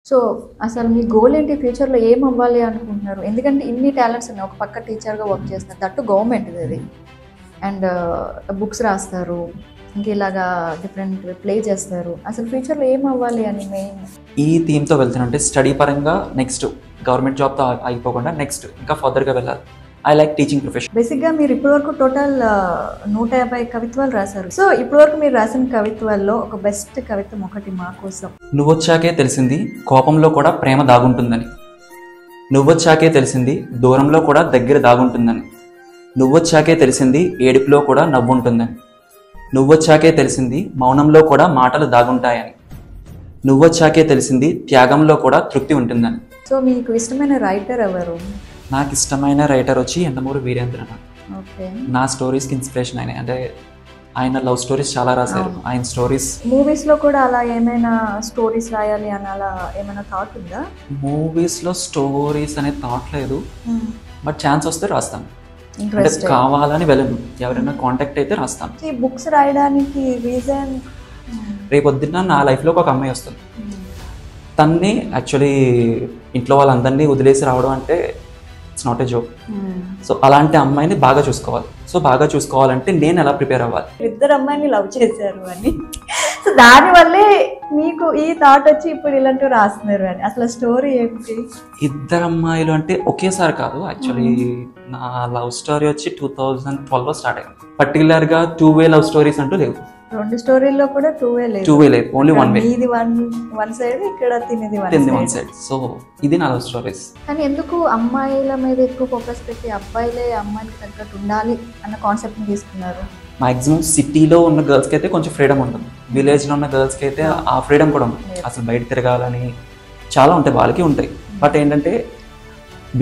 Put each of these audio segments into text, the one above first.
So, అసలు మీ goal ఏంటి? ఫ్యూచర్‌లో ఏమవ్వాలి అనుకుంటున్నారు? ఎందుకంటే ఇన్ని టాలెంట్స్ ఉన్నాయి. ఒక పక్క టీచర్‌గా వర్క్ చేస్తున్నారు. దట్టు గవర్నమెంట్‌దది. అండ్ బుక్స్ రాస్తారు. ఇంక ఇలాగా డిఫరెంట్ ప్లే చేస్తారు. అసలు ఫ్యూచర్‌లో ఏమవ్వాలి అని మెయిన్? ఈ థీమ్‌తో వెళ్తానంటే స్టడీ పరంగా నెక్స్ట్ గవర్నమెంట్ జాబ్‌తో ఆగిపోకుండా నెక్స్ట్ ఇంకా ఫర్దర్‌గా వెళ్ళాలి. I like teaching profession. బేసిక్‌గా మీరు ఇప్పటివరకు టోటల్ 150 కవిత్వాలు రాశారు. సో, ఇప్పటివరకు మీరు రాసిన కవిత్వాల్లో ఒక బెస్ట్ కవిత్వం ఒకటి మా కోసం. నువ్వొచ్చాకే తెలిసింది కోపంలో కూడా ప్రేమ దాగుంటుందని. నువ్వొచ్చాకే తెలిసింది దూరంలో కూడా దగ్గర దాగుంటుందని. నువ్వొచ్చాకే తెలిసింది ఏడుపులో కూడా నవ్వుంటుందని. నువ్వొచ్చాకే తెలిసింది మౌనంలో కూడా మాటలు దాగుంటాయని. నువ్వొచ్చాకే తెలిసింది త్యాగంలో కూడా తృప్తి ఉంటుందని. సో, మీకు ఇష్టమైన రైటర్ ఎవరు? నాకు ఇష్టమైన రైటర్ వచ్చి యండమూరి వీరేంద్రనాథ్. ఓకే. నా స్టోరీస్కి ఇన్స్పిరేషన్ ఆయన. అంటే ఆయన లవ్ స్టోరీస్ చాలా రాశారు. ఆయన స్టోరీస్ మూవీస్‌లో కూడా అలా ఏమైనా స్టోరీస్ రాయాలి అని అలా ఏమైనా థాట్ ఉందా? మూవీస్లో స్టోరీస్ అనే థాట్ లేదు. బట్ ఛాన్స్ వస్తే రాస్తాను. అంటే ఇంట్రెస్ట్. కావాలని వెళ్ళను. ఎవరైనా కాంటాక్ట్ అయితే రాస్తాను. ఈ బుక్స్ రాయడానికి రీజన్? రేపొద్దున్న నా లైఫ్లోకి ఒక అమ్మాయి వస్తుంది. తన్ని యాక్చువల్లీ ఇంట్లో వాళ్ళందరినీ వదిలేసి రావడం అంటే it's not a joke. So అలాంటి అమ్మాయిని బాగా చూసుకోవాలి. సో బాగా చూసుకోవాలంటే నేను ఎలా ప్రిపేర్ అవ్వాలి? ఇద్దరు అమ్మాయిని లవ్ చేశారు అని, సో దానివల్లే మీకు ఈ థాట్ వచ్చి ఇప్పుడు ఇలాంటివి రాస్తున్నారు అని. అసలు స్టోరీ ఏంటి? ఇద్దరు అమ్మాయిలు అంటే ఒకేసారి కాదు. యాక్చువల్లీ నా లవ్ స్టోరీ వచ్చి 2012లో స్టార్ట్ అయింది. పర్టికులర్గా 2-way లవ్ స్టోరీస్ అంటూ లేవు. రెండు స్టోరీల్లో కూడా 2-way లేదు. 2-way లేదు, ఓన్లీ 1-way. ఇది వన్ సైడ్, ఇక్కడ తినేది తింది one one side. Side. So ఇది నా లవ్ స్టోరీస్. కానీ ఎందుకు అమ్మాయిల మీద ఎక్కువ ఫోకస్ పెట్టి అబ్బాయిలే అమ్మాయికి తగ్గట్టు ఉండాలి అన్న కాన్సెప్ట్ని తీసుకున్నారు? మాక్సిమం సిటీలో ఉన్న గర్ల్స్కి అయితే కొంచెం ఫ్రీడమ్ ఉంటుంది. విలేజ్లో ఉన్న గర్ల్స్కి అయితే ఆ ఫ్రీడమ్ కూడా ఉంటుంది. అసలు బయట తిరగాలని చాలా ఉంటాయి, వాళ్ళకి ఉంటాయి. బట్ ఏంటంటే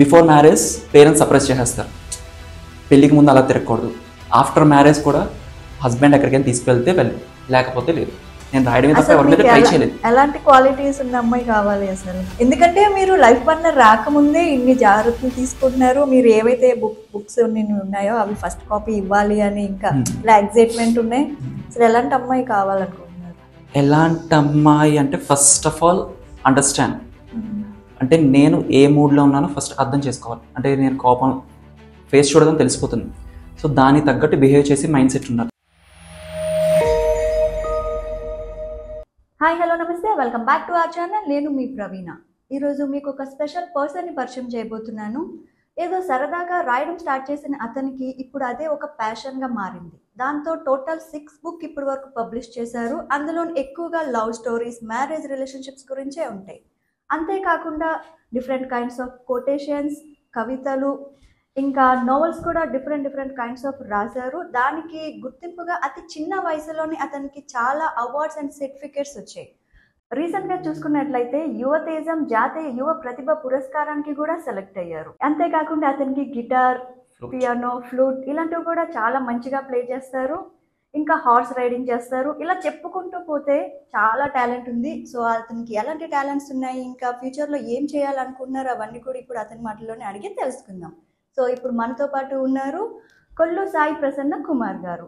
బిఫోర్ మ్యారేజ్ పేరెంట్స్ సప్రెస్ చేసేస్తారు. పెళ్ళికి ముందు అలా తిరగకూడదు. ఆఫ్టర్ మ్యారేజ్ కూడా హస్బెండ్ ఎక్కడికైనా తీసుకెళ్తే వెళ్ళి, లేకపోతే లేదు. నేను రాయడమే తప్ప ఎవరి మీద ట్రై చేయలేదు. ఎలాంటి క్వాలిటీస్ ఉన్న అమ్మాయి కావాలి అసలు? ఎందుకంటే మీరు లైఫ్ పార్ట్నర్ రాకముందే ఇన్ని జాగ్రత్తలు తీసుకుంటున్నారు. మీరు ఏవైతే బుక్స్ ఉన్నాయో అవి ఫస్ట్ కాపీ ఇవ్వాలి అని ఇంకా ఇలా ఎగ్జైట్మెంట్ ఉన్నాయి. అసలు ఎలాంటి అమ్మాయి కావాలనుకుంటున్నారు? ఎలాంటి అమ్మాయి అంటే ఫస్ట్ ఆఫ్ ఆల్ అండర్స్టాండ్. అంటే నేను ఏ మూడ్లో ఉన్నానో ఫస్ట్ అర్థం చేసుకోవాలి. అంటే నేను కోపం ఫేస్ చూడడం తెలిసిపోతుంది. సో దానికి తగ్గట్టు బిహేవ్ చేసి మైండ్ సెట్ ఉండాలి. హాయ్, హలో, నమస్తే, welcome back to our channel. నేను మీ ప్రవీణ. ఈరోజు మీకు ఒక స్పెషల్ పర్సన్ని పరిచయం చేయబోతున్నాను. ఏదో సరదాగా రాయడం స్టార్ట్ చేసిన అతనికి ఇప్పుడు అదే ఒక ప్యాషన్గా మారింది. దాంతో టోటల్ 6 బుక్ ఇప్పటి వరకు పబ్లిష్ చేశారు. అందులో ఎక్కువగా లవ్ స్టోరీస్, మ్యారేజ్, రిలేషన్షిప్స్ గురించే ఉంటాయి. అంతేకాకుండా డిఫరెంట్ కైండ్స్ ఆఫ్ కొటేషన్స్, కవితలు, ఇంకా నోవెల్స్ కూడా డిఫరెంట్ కైండ్స్ ఆఫ్ రాశారు. దానికి గుర్తింపుగా అతి చిన్న వయసులోనే అతనికి చాలా అవార్డ్స్ అండ్ సర్టిఫికేట్స్ వచ్చాయి. రీసెంట్గా చూసుకున్నట్లయితే యువతేజం జాతీయ యువ ప్రతిభ పురస్కారానికి కూడా సెలెక్ట్ అయ్యారు. అంతేకాకుండా అతనికి గిటార్, పియానో, ఫ్లూట్ ఇలాంటివి కూడా చాలా మంచిగా ప్లే చేస్తారు. ఇంకా హార్స్ రైడింగ్ చేస్తారు. ఇలా చెప్పుకుంటూ పోతే చాలా టాలెంట్ ఉంది. సో అతనికి ఎలాంటి టాలెంట్స్ ఉన్నాయి, ఇంకా ఫ్యూచర్లో ఏం చేయాలనుకుంటున్నారు, అవన్నీ కూడా ఇప్పుడు అతని మాటల్లోనే అడిగి తెలుసుకుందాం. సో ఇప్పుడు మనతో పాటు ఉన్నారు కొల్లు సాయి ప్రసన్న కుమార్ గారు.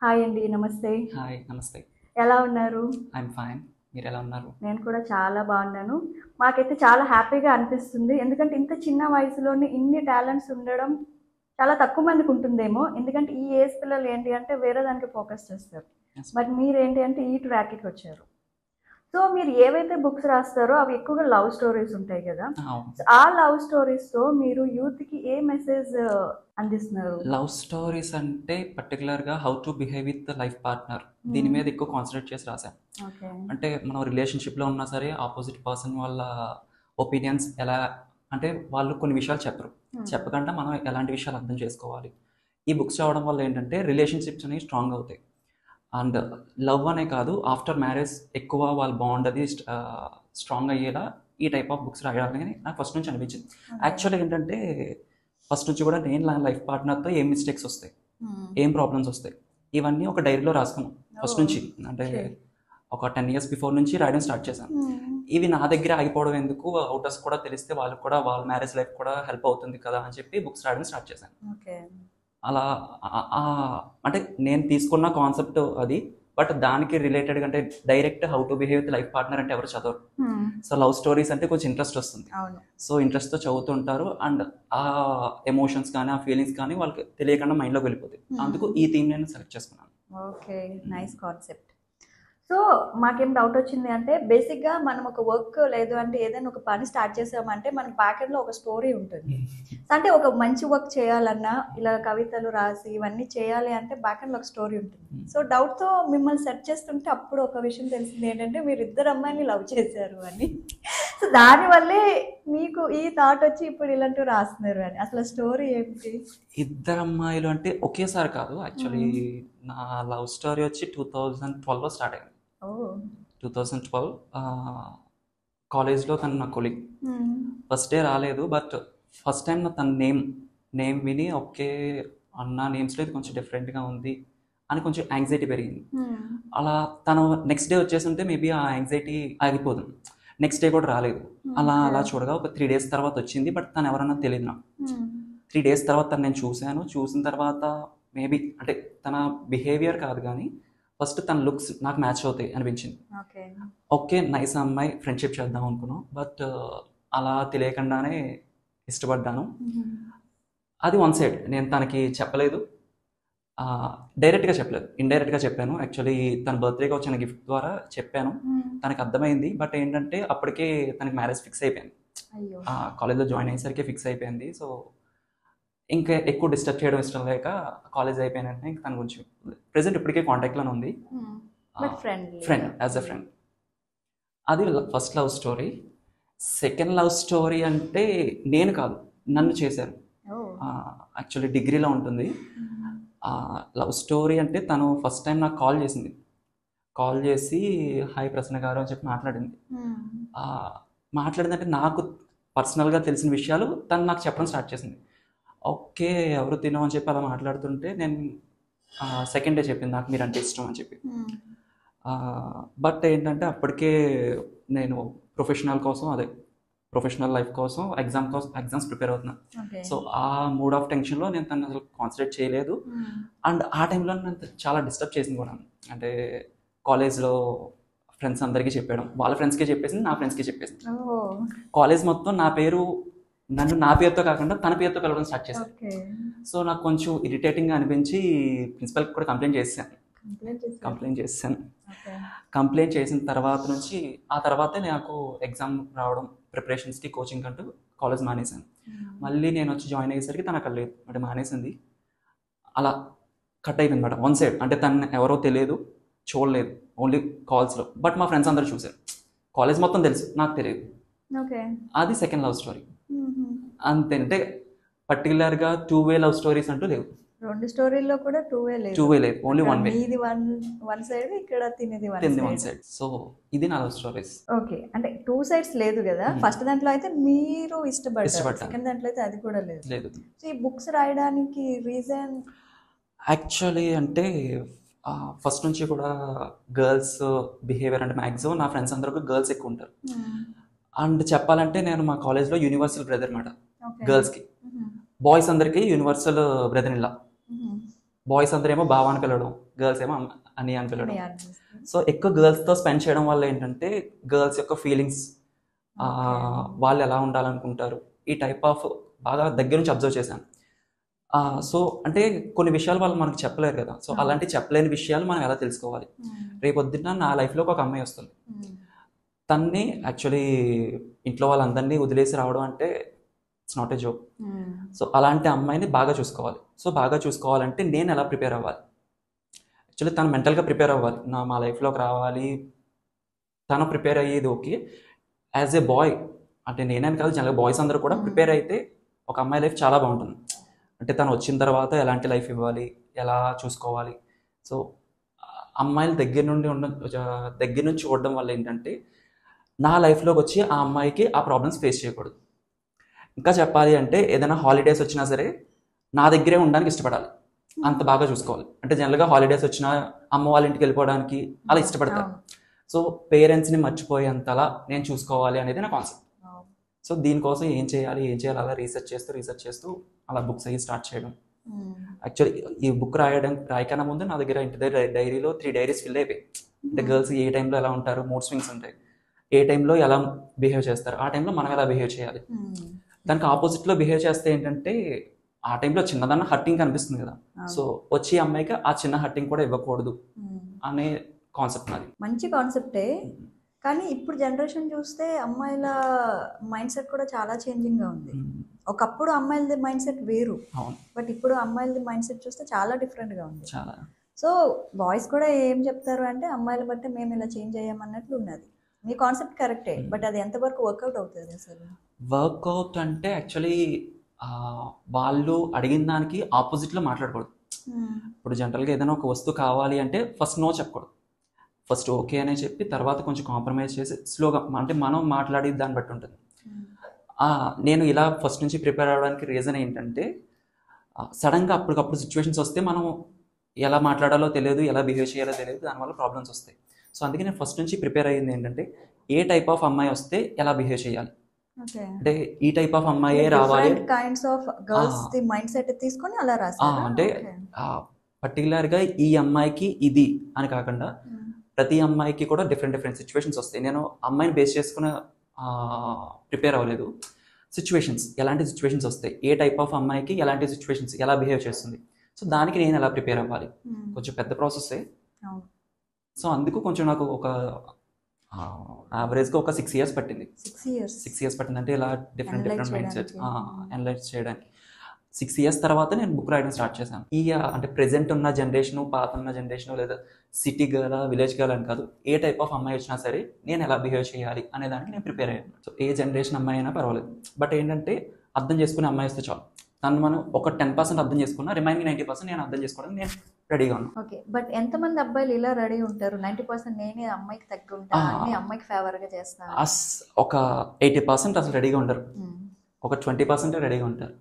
హాయ్ అండి, నమస్తే. హాయ్, నమస్తే. ఎలా ఉన్నారు? I'm fine. మీరు ఎలా ఉన్నారు? నేను కూడా చాలా బాగున్నాను. మాకైతే చాలా హ్యాపీగా అనిపిస్తుంది. ఎందుకంటే ఇంత చిన్న వయసులోనే ఇన్ని టాలెంట్స్ ఉండడం చాలా తక్కువ మందికి ఉంటుందేమో. ఎందుకంటే ఈ ఏజ్ పిల్లలు ఏంటి అంటే వేరే దానికి ఫోకస్ చేస్తారు. బట్ మీరేంటి అంటే ఈ ట్రాక్కి వచ్చారు. సో మీరు ఏవైతే బుక్స్ రాస్తారో అవి ఎక్కువగా లవ్ స్టోరీస్ ఉంటాయి కదా. ఆ లవ్ స్టోరీస్తో మీరు యూత్కి ఏ మెసేజ్ అందిస్తున్నారు? లవ్ స్టోరీస్ అంటే పర్టికులర్గా how to behave with life partner, దీని మీద ఎక్కువ కాన్సన్ట్రేట్ చేసి రాశాను. అంటే మనం రిలేషన్షిప్లో ఉన్నా సరే ఆపోజిట్ పర్సన్ వాళ్ళ ఒపీనియన్స్ ఎలా అంటే వాళ్ళు కొన్ని విషయాలు చెప్పకుండా మనం ఎలాంటి విషయాలు అర్థం చేసుకోవాలి. ఈ బుక్స్ చదవడం వల్ల ఏంటంటే రిలేషన్షిప్స్ అనేవి స్ట్రాంగ్ అవుతాయి. అండ్ లవ్ అనే కాదు, ఆఫ్టర్ మ్యారేజ్ ఎక్కువ వాళ్ళ బాండ్ అది స్ట్రాంగ్ అయ్యేలా ఈ టైప్ ఆఫ్ బుక్స్ రాయాలని నాకు ఫస్ట్ నుంచి అనిపించింది. యాక్చువల్గా ఏంటంటే ఫస్ట్ నుంచి కూడా నేను నా లైఫ్ పార్ట్నర్తో ఏం మిస్టేక్స్ వస్తాయి, ఏం ప్రాబ్లమ్స్ వస్తాయి, ఇవన్నీ ఒక డైరీలో రాసుకున్నాను ఫస్ట్ నుంచి. అంటే ఒక 10 years బిఫోర్ నుంచి రాయడం స్టార్ట్ చేశాను. ఇవి నా దగ్గర ఆగిపోవడం ఎందుకు, అవుటర్స్ కూడా తెలిస్తే వాళ్ళకి కూడా వాళ్ళ మ్యారేజ్ లైఫ్ కూడా హెల్ప్ అవుతుంది కదా అని చెప్పి బుక్స్ రాయడం స్టార్ట్ చేశాను. అలా అంటే నేను తీసుకున్న కాన్సెప్ట్ అది. బట్ దానికి రిలేటెడ్ అంటే direct how to behave with life partner అంటే ఎవరు చదవరు. సో లవ్ స్టోరీస్ అంటే కొంచెం ఇంట్రెస్ట్ వస్తుంది. సో ఇంట్రెస్ట్తో చదువుతుంటారు అండ్ ఆ ఎమోషన్స్ కానీ ఆ ఫీలింగ్స్ కానీ వాళ్ళకి తెలియకుండా మైండ్లోకి వెళ్ళిపోతాయి. అందుకు ఈ థీమ్ నేను సెలెక్ట్ చేసుకున్నాను. Okay, nice concept. సో మాకేం డౌట్ వచ్చింది అంటే బేసిక్గా మనం ఒక వర్క్ లేదు అంటే ఏదైనా ఒక పని స్టార్ట్ చేసామంటే మన ప్యాకెట్లో ఒక స్టోరీ ఉంటుంది. అంటే ఒక మంచి వర్క్ చేయాలన్నా ఇలా కవితలు రాసి ఇవన్నీ చేయాలి అంటే బ్యాకెండ్లో ఒక స్టోరీ ఉంటుంది. సో డౌట్తో మిమ్మల్ని సెర్చ్ చేస్తుంటే అప్పుడు ఒక విషయం తెలిసింది ఏంటంటే మీరు ఇద్దరు అమ్మాయిని లవ్ చేశారు అని. సో దానివల్లే మీకు ఈ థాట్ వచ్చి ఇప్పుడు ఇలాంటివి రాస్తున్నారు అని. అసలు స్టోరీ ఏంటి? ఇద్దరు అమ్మాయిలు అంటే ఒకేసారి కాదు, యాక్చువల్లీ నా లవ్ స్టోరీ వచ్చి 2012లో స్టార్ట్ అయింది. 2012 కాలేజ్లో తను నా కొలీగ్. ఫస్ట్ డే రాలేదు, బట్ ఫస్ట్ టైం నా తన నేమ్ విని ఓకే అన్న నేమ్స్లో ఇది కొంచెం డిఫరెంట్గా ఉంది అని కొంచెం యాంగ్జైటీ పెరిగింది. అలా తను నెక్స్ట్ డే వచ్చేస్తుంటే మేబీ ఆ యాంగ్జైటీ ఆగిపోతుంది. నెక్స్ట్ డే కూడా రాలేదు. అలా చూడగా ఒక 3 days తర్వాత వచ్చింది, బట్ తను ఎవరన్నా తెలియదు నాకు. 3 days తర్వాత తను నేను చూసిన తర్వాత మేబీ అంటే తన బిహేవియర్ కాదు కానీ ఫస్ట్ తన లుక్స్ నాకు మ్యాచ్ అవుతాయి అనిపించింది. ఓకే నైస్ అమ్మాయి, ఫ్రెండ్షిప్ చేద్దాం అనుకున్నాను, బట్ అలా తెలియకుండానే ఇష్టపడ్డాను. అది వన్ సైడ్. నేను తనకి చెప్పలేదు, డైరెక్ట్గా చెప్పలేదు, ఇండైరెక్ట్గా చెప్పాను. యాక్చువల్లీ తన బర్త్డేకి వచ్చిన గిఫ్ట్ ద్వారా చెప్పాను. తనకు అర్థమైంది, బట్ ఏంటంటే అప్పటికే తనకి మ్యారేజ్ ఫిక్స్ అయిపోయింది. కాలేజ్లో జాయిన్ అయ్యేసరికి ఫిక్స్ అయిపోయింది. సో ఇంకా ఎక్కువ డిస్టర్బ్ చేయడం ఇష్టం లేక కాలేజ్ అయిపోయినట్టే ఇంకా తన గురించి ప్రెసెంట్ ఇప్పటికే కాంటాక్ట్లోనే ఉంది. Friend, as a friend. అది first love story. Second love story అంటే నేను కాదు, నన్ను చేశారు. యాక్చువల్లీ డిగ్రీలో ఉంటుంది. లవ్ స్టోరీ అంటే తను ఫస్ట్ టైం నాకు కాల్ చేసి హాయ్ ప్రసన్న గారు అని చెప్పి మాట్లాడిందంటే నాకు పర్సనల్గా తెలిసిన విషయాలు తను నాకు చెప్పడం స్టార్ట్ చేసింది. ఓకే ఎవరు తినో అని చెప్పి అలా మాట్లాడుతుంటే నేను సెకండ్ డే చెప్పింది నాకు మీరంటే ఇష్టం అని చెప్పి. బట్ ఏంటంటే అప్పటికే నేను ప్రొఫెషనల్ లైఫ్ కోసం ఎగ్జామ్స్ ప్రిపేర్ అవుతున్నాను. సో ఆ మూడ్ ఆఫ్ టెన్షన్లో నేను తను అసలు కాన్సన్ట్రేట్ చేయలేదు. అండ్ ఆ టైంలో నన్ను చాలా డిస్టర్బ్ చేసింది కూడా. అంటే కాలేజ్లో ఫ్రెండ్స్ అందరికీ చెప్పడం, వాళ్ళ ఫ్రెండ్స్కే చెప్పేసింది, నా ఫ్రెండ్స్కి చెప్పేసింది. కాలేజ్ మొత్తం నన్ను నా పేరుతో కాకుండా తన పేరుతో పిలవడం స్టార్ట్ చేశాను. సో నాకు కొంచెం ఇరిటేటింగ్గా అనిపించి ప్రిన్సిపల్కి కూడా కంప్లైంట్ చేశాను. కంప్లైంట్ చేసిన తర్వాత నుంచి ఆ తర్వాతే నాకు ఎగ్జామ్ రావడం, ప్రిపరేషన్స్కి కోచింగ్ అంటూ కాలేజ్ మానేశాను. మళ్ళీ నేను వచ్చి జాయిన్ అయ్యేసరికి తను అక్కడ లేదు, అంటే మానేసింది. అలా కట్ అయిపోయింది మేడం, వన్ సైడ్. అంటే తను ఎవరో తెలియదు, చూడలేదు, ఓన్లీ కాల్స్లో. బట్ మా ఫ్రెండ్స్ అందరూ చూశారు. కాలేజ్ మొత్తం తెలుసు, నాకు తెలియదు. అది సెకండ్ లవ్ స్టోరీ. అంతే. అంటే పర్టికులర్గా 2-way లవ్ స్టోరీస్ అంటూ లేవు. 2 స్టోరీల్లో కూడా 2-way లేదు, ఓన్లీ 1-way. ఇది వన్ సైడ్, ఇక్కడ తినేది వన్ సైడ్. సో ఇది నా లవ్ స్టోరీస్. ఓకే, అంటే 2 sides లేదు కదా. ఫస్ట్ దాంట్లో అయితే మీరు ఇష్టపడ్డారు, సెకండ్ దాంట్లో అయితే అది కూడా లేదు. సో ఈ బుక్స్ రాయడానికి రీజన్? యాక్చువల్లీ అంటే ఫస్ట్ నుంచి కూడా గర్ల్స్ బిహేవియర్ అంటే మ్యాక్సిమం నా ఫ్రెండ్స్ అందరూ గర్ల్స్ ఎక్కువ ఉంటారు. అండ్ చెప్పాలంటే నేను మా కాలేజ్లో యూనివర్సల్ బ్రదర్ మాట గర్ల్స్కి. బాయ్స్ అందరికీ యూనివర్సల్ బ్రదర్ ఇలా. బాయ్స్ అందరేమో బావ అని పిలవడం, గర్ల్స్ ఏమో అని పిలవడం. సో ఎక్కువ గర్ల్స్తో స్పెండ్ చేయడం వల్ల ఏంటంటే గర్ల్స్ యొక్క ఫీలింగ్స్, వాళ్ళు ఎలా ఉండాలనుకుంటారు, ఈ టైప్ ఆఫ్ బాగా దగ్గర నుంచి అబ్జర్వ్ చేశాను. సో అంటే కొన్ని విషయాలు వాళ్ళు మనకు చెప్పలేరు కదా. సో అలాంటి చెప్పలేని విషయాలు మనం ఎలా తెలుసుకోవాలి. రేపొద్దున నా లైఫ్లోకి ఒక అమ్మాయి వస్తుంది, తన్ని యాక్చువల్లీ ఇంట్లో వాళ్ళందరినీ వదిలేసి రావడం అంటే it's not a joke. So అలాంటి అమ్మాయిని బాగా చూసుకోవాలి. సో బాగా చూసుకోవాలంటే నేను ఎలా ప్రిపేర్ అవ్వాలి? యాక్చువల్లీ తను మెంటల్గా ప్రిపేర్ అవ్వాలి, మా లైఫ్లోకి రావాలి. తను ప్రిపేర్ అయ్యేది ఓకే. యాజ్ ఏ బాయ్ అంటే నేనేం కాదు, జనరల్గా బాయ్స్ అందరూ కూడా ప్రిపేర్ అయితే ఒక అమ్మాయి లైఫ్ చాలా బాగుంటుంది. అంటే తను వచ్చిన తర్వాత ఎలాంటి లైఫ్ ఇవ్వాలి, ఎలా చూసుకోవాలి. సో అమ్మాయిల దగ్గర నుంచి చూడడం వల్ల ఏంటంటే నా లైఫ్లోకి వచ్చి ఆ అమ్మాయికి ఆ ప్రాబ్లమ్స్ ఫేస్ చేయకూడదు. ఇంకా చెప్పాలి అంటే ఏదైనా హాలిడేస్ వచ్చినా సరే నా దగ్గరే ఉండడానికి ఇష్టపడాలి, అంత బాగా చూసుకోవాలి. అంటే జనరల్గా హాలిడేస్ వచ్చినా అమ్మ వాళ్ళ ఇంటికి వెళ్ళిపోవడానికి అలా ఇష్టపడతారు. సో పేరెంట్స్ని మర్చిపోయేంతలా నేను చూసుకోవాలి అనేది నా కాన్సెప్ట్. సో దీనికోసం ఏం చేయాలి అలా రీసెర్చ్ చేస్తూ అలా బుక్స్ అయ్యి స్టార్ట్ చేయడం. యాక్చువల్లీ ఈ బుక్ రాయకన్నా ముందు నా దగ్గర ఇంటి దగ్గర డైరీలో 3 డైరీస్ ఫిల్ అయిపోయి. అంటే గర్ల్స్ ఏ టైంలో ఎలా ఉంటారు, మూడ్ స్వింగ్స్ ఉంటాయి, ఏ టైంలో ఎలా బిహేవ్ చేస్తారు, ఆ టైంలో మనం ఎలా బిహేవ్ చేయాలి. దానికి ఆపోజిట్లో బిహేవ్ చేస్తే ఏంటంటే ఆ టైంలో చిన్నదన్న హర్టింగ్ కనిపిస్తుంది కదా, సో వచ్చే అమ్మాయికి ఆ చిన్న హర్టింగ్ కూడా ఇవ్వకూడదు అనే కాన్సెప్ట్ నాది. మంచి కాన్సెప్టే, కానీ ఇప్పుడు జనరేషన్ చూస్తే అమ్మాయిల మైండ్ సెట్ కూడా చాలా చేంజింగ్గా ఉంది. ఒకప్పుడు అమ్మాయిలది మైండ్ సెట్ వేరు, బట్ ఇప్పుడు అమ్మాయిలది మైండ్ సెట్ చూస్తే చాలా డిఫరెంట్గా ఉంది. చాలా. సో బాయ్స్ కూడా ఏం చెప్తారు అంటే అమ్మాయిల బట్టి మేము ఇలా చేంజ్ అయ్యామన్నట్లు ఉన్నది. మీ కాన్సెప్ట్ కరెక్టే, బట్ అది ఎంతవరకు వర్కౌట్ అవుతుంది అసలు? వర్కౌట్ అంటే యాక్చువల్లీ వాళ్ళు అడిగిన దానికి ఆపోజిట్లో మాట్లాడకూడదు. ఇప్పుడు జనరల్గా ఏదైనా ఒక వస్తువు కావాలి అంటే ఫస్ట్ నో చెప్పకూడదు, ఫస్ట్ ఓకే అనే చెప్పి తర్వాత కొంచెం కాంప్రమైజ్ చేసి స్లోగా, అంటే మనం మాట్లాడి దాన్ని బట్టి ఉంటుంది. నేను ఇలా ఫస్ట్ నుంచి ప్రిపేర్ అవ్వడానికి రీజన్ ఏంటంటే సడన్గా అప్పటికప్పుడు సిచ్యువేషన్స్ వస్తే మనం ఎలా మాట్లాడాలో తెలియదు, ఎలా బిహేవ్ చేయాలో తెలియదు, దానివల్ల ప్రాబ్లమ్స్ వస్తాయి. సో అందుకే నేను ఫస్ట్ నుంచి ప్రిపేర్ అయ్యింది ఏంటంటే ఏ టైప్ ఆఫ్ అమ్మాయి వస్తే ఎలా బిహేవ్ చేయాలి, అంటే ఈ టైప్ ఆఫ్ అమ్మాయే రావాలి, అంటే పర్టికులర్గా ఈ అమ్మాయికి ఇది అని కాకుండా ప్రతి అమ్మాయికి కూడా డిఫరెంట్ సిచ్యువేషన్స్ వస్తాయి. నేను అమ్మాయిని బేస్ చేసుకుని ప్రిపేర్ అవ్వలేదు, సిచ్యువేషన్స్ ఎలాంటి సిచ్యువేషన్స్ వస్తాయి, ఏ టైప్ ఆఫ్ అమ్మాయికి ఎలాంటి సిచ్యువేషన్స్ ఎలా బిహేవ్ చేస్తుంది, సో దానికి నేను ఎలా ప్రిపేర్ అవ్వాలి, కొంచెం పెద్ద ప్రాసెస్సే. సో అందుకు కొంచెం నాకు ఒక యావరేజ్గా ఒక 6 years పట్టింది. 6 years పట్టింది అంటే ఇలా డిఫరెంట్ మైండ్ సెట్స్ అనలైజ్ చేయడానికి. 6 years తర్వాత నేను బుక్ రాయడం స్టార్ట్ చేశాను. అంటే ప్రెజెంట్ ఉన్న జనరేషను, పాత ఉన్న జనరేషను, లేదా సిటీ గర్ల్, విలేజ్ గర్ల్ అని కాదు, ఏ టైప్ ఆఫ్ అమ్మాయి వచ్చినా సరే నేను ఎలా బిహేవ్ చేయాలి అనే దానికి నేను ప్రిపేర్ అయ్యాను. సో ఏ జనరేషన్ అమ్మాయి అయినా పర్వాలేదు, బట్ ఏంటంటే అర్థం చేసుకునే అమ్మాయి వస్తే చాలు. దాన్ని మనం ఒక 10% అర్థం చేసుకున్నా, రిమైనింగ్ 90% నేను అర్థం చేసుకోవడానికి నేను రెడీగా ఉన్నాను. ఓకే, బట్ ఎంతమంది అబ్బాయిలు ఇలా రెడీ ఉంటారు? 90% నేనే అమ్మాయికి తగ్గుంటా, అమ్మాయికి ఫేవర్గా చేస్తాను. ఒక 80% అసలు రెడీగా ఉంటారు, ఒక 20% రెడీగా ఉంటారు.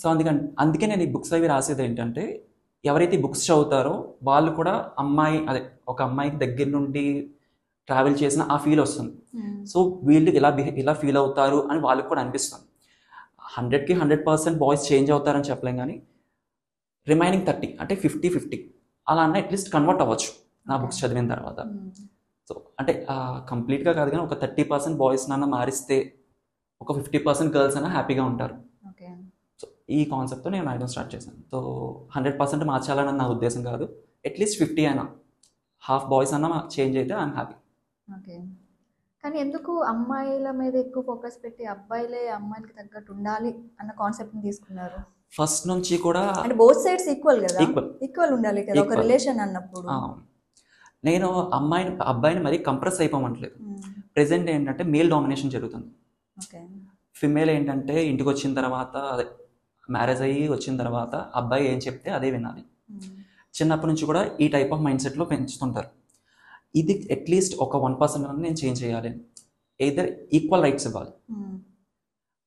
సో అందుకే నేను ఈ బుక్స్ అవి రాసేది ఏంటంటే ఎవరైతే ఈ బుక్స్ చదువుతారో వాళ్ళు కూడా ఒక అమ్మాయికి దగ్గర నుండి ట్రావెల్ చేసిన ఆ ఫీల్ వస్తుంది. సో వీళ్ళు ఇలా ఫీల్ అవుతారు అని వాళ్ళకి కూడా అనిపిస్తుంది. 100కి 100% బాయ్స్ చేంజ్ అవుతారని చెప్పలేం, కానీ రిమైనింగ్ 30 అంటే 50-50 అలా అన్న అట్లీస్ట్ కన్వర్ట్ అవ్వచ్చు నా బుక్స్ చదివిన తర్వాత. సో అంటే కంప్లీట్గా కాదు, కానీ ఒక 30% బాయ్స్ నాన్న మారిస్తే ఒక 50% గర్ల్స్ అయినా హ్యాపీగా ఉంటారు. సో ఈ కాన్సెప్ట్తో నేను రాయడం స్టార్ట్ చేశాను. సో 100% మార్చాలని నా ఉద్దేశం కాదు, అట్లీస్ట్ 50 అయినా, హాఫ్ బాయ్స్ అన్నా చేంజ్ అయితే ఐఎమ్ హ్యాపీ. ఓకే, కానీ ఎందుకు అమ్మాయిల మీద ఎక్కువ ఫోకస్ పెట్టి అబ్బాయిలే అమ్మాయిలకి తగ్గట్టు ఉండాలి అన్న కాన్సెప్ట్ని తీసుకున్నారు? ఫస్ట్ నుంచి కూడా అంటే బోత్ సైడ్స్ ఈక్వల్ కదా, ఈక్వల్ ఉండాలి కదా ఒక రిలేషన్ అన్నప్పుడు. నేను అబ్బాయిని మరీ కంప్రెస్ అయిపోమట్లేదు. ప్రెసెంట్ ఏంటంటే మేల్ డామినేషన్ జరుగుతుంది. ఫిమేల్ ఏంటంటే ఇంటికి వచ్చిన తర్వాత, మ్యారేజ్ అయ్యి వచ్చిన తర్వాత అబ్బాయి ఏం చెప్తే అదే వినాలి. చిన్నప్పటి నుంచి కూడా ఈ టైప్ ఆఫ్ మైండ్ సెట్లో పెంచుతుంటారు. ఇది అట్లీస్ట్ ఒక 1% నేను చేంజ్ చేయాలి. ఎయిదర్ ఈక్వల్ రైట్స్ ఇవ్వాలి,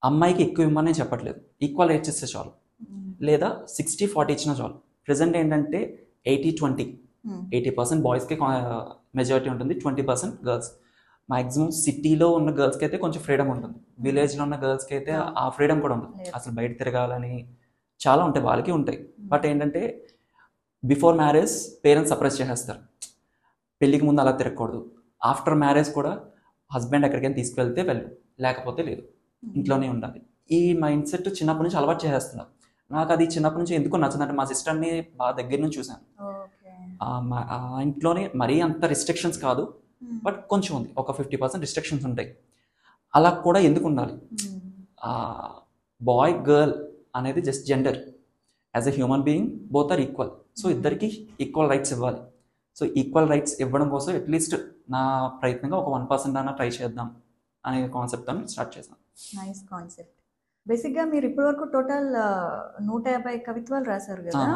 అమ్మాయికి ఎక్కువ ఇవ్వమని నేను చెప్పట్లేదు, ఈక్వల్ రైట్స్ ఇస్తే చాలు, లేదా 60-40 ఇచ్చినా చాలు. ప్రెసెంట్ ఏంటంటే 80-20, 80% బాయ్స్కి మెజారిటీ ఉంటుంది, 20% గర్ల్స్. మ్యాక్సిమం సిటీలో ఉన్న గర్ల్స్కి అయితే కొంచెం ఫ్రీడమ్ ఉంటుంది, విలేజ్లో ఉన్న గర్ల్స్కి అయితే ఆ ఫ్రీడమ్ కూడా ఉంటుంది. అసలు బయట తిరగాలని చాలా ఉంటాయి, వాళ్ళకి ఉంటాయి. బట్ ఏంటంటే బిఫోర్ మ్యారేజ్ పేరెంట్స్ సప్రెస్ చేసేస్తారు, పెళ్ళికి ముందు అలా తిరగకూడదు. ఆఫ్టర్ మ్యారేజ్ కూడా హస్బెండ్ ఎక్కడికైనా తీసుకువెళ్తే వెళ్ళు, లేకపోతే లేదు, ఇంట్లోనే ఉండాలి. ఈ మైండ్ సెట్ చిన్నప్పటి నుంచి అలవాటు చేసేస్తున్నారు. నాకు అది చిన్నప్పటి నుంచి ఎందుకు నచ్చదంటే మా సిస్టర్ని బాగా దగ్గర నుంచి చూశాను. ఇంట్లోనే మరీ అంత రిస్ట్రిక్షన్స్ కాదు, బట్ కొంచెం ఉంది, ఒక 50% రిస్ట్రిక్షన్స్ ఉంటాయి. అలా కూడా ఎందుకు ఉండాలి? బాయ్ గర్ల్ అనేది just gender, as a human being both are equal. So ఇద్దరికి ఈక్వల్ రైట్స్ ఇవ్వాలి. సో ఈక్వల్ రైట్స్ ఇవ్వడం కోసం అట్లీస్ట్ నా ప్రయత్నంగా ఒక 1% అన్న ట్రై చేద్దాం అనే కాన్సెప్ట్తో స్టార్ట్ చేశాను. Nice concept. బేసిక్గా మీరు ఇప్పటివరకు టోటల్ 150 కవిత్వాలు రాశారు కదా.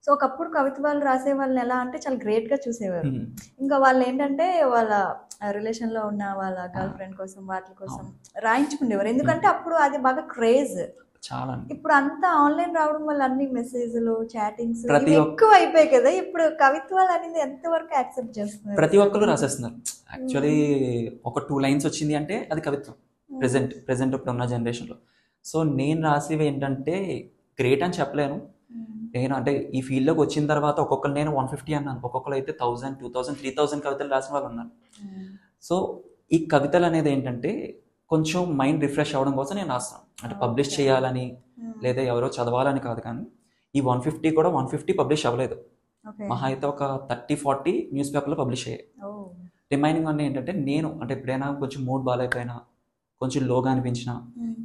సో ఒకప్పుడు కవిత్వాలు రాసే వాళ్ళని ఎలా అంటే చాలా గ్రేట్గా చూసేవారు. ఇంకా వాళ్ళు ఏంటంటే వాళ్ళ రిలేషన్లో ఉన్న వాళ్ళ గర్ల్ ఫ్రెండ్ కోసం వాటి కోసం రాయించుకునేవారు, ఎందుకంటే అప్పుడు అది బాగా క్రేజ్. చాలా. ఇప్పుడు అంతా ఆన్లైన్ రావడం వల్ల అన్ని మెసేజ్లు, చాటింగ్స్ ఎక్కువ అయిపోయాయి కదా. ఇప్పుడు కవిత్వాలు అనేది ఎంతవరకు యాక్సెప్ట్ చేస్తున్నారు? ప్రతి ఒక్కరు రాసేస్తున్నారు. యాక్చువల్లీ ఒక 2 lines వచ్చింది అంటే అది కవిత్వం ప్రెసెంట్ ఇప్పుడు ఉన్న జనరేషన్లో. సో నేను రాసేవి ఏంటంటే గ్రేట్ అని చెప్పలేను, నేను అంటే ఈ ఫీల్డ్లోకి వచ్చిన తర్వాత ఒక్కొక్కరు నేను 150 అన్నాను, ఒక్కొక్కరు అయితే 1000, 2000, 3000 కవితలు రాసిన వాళ్ళు ఉన్నారు. సో ఈ కవితలు అనేది ఏంటంటే కొంచెం మైండ్ రిఫ్రెష్ అవ్వడం కోసం నేను రాస్తాను. అంటే పబ్లిష్ చేయాలని లేదా ఎవరో చదవాలని కాదు, కానీ ఈ 150 కూడా 150 పబ్లిష్ అవ్వలేదు. మహా అయితే ఒక 30-40 న్యూస్ పేపర్లో పబ్లిష్ అయ్యాయి. రిమైనింగ్ అన్నీ ఏంటంటే నేను అంటే ఎప్పుడైనా కొంచెం మూడ్ బాగాలేకపోయినా, కొంచెం లోగా అనిపించినా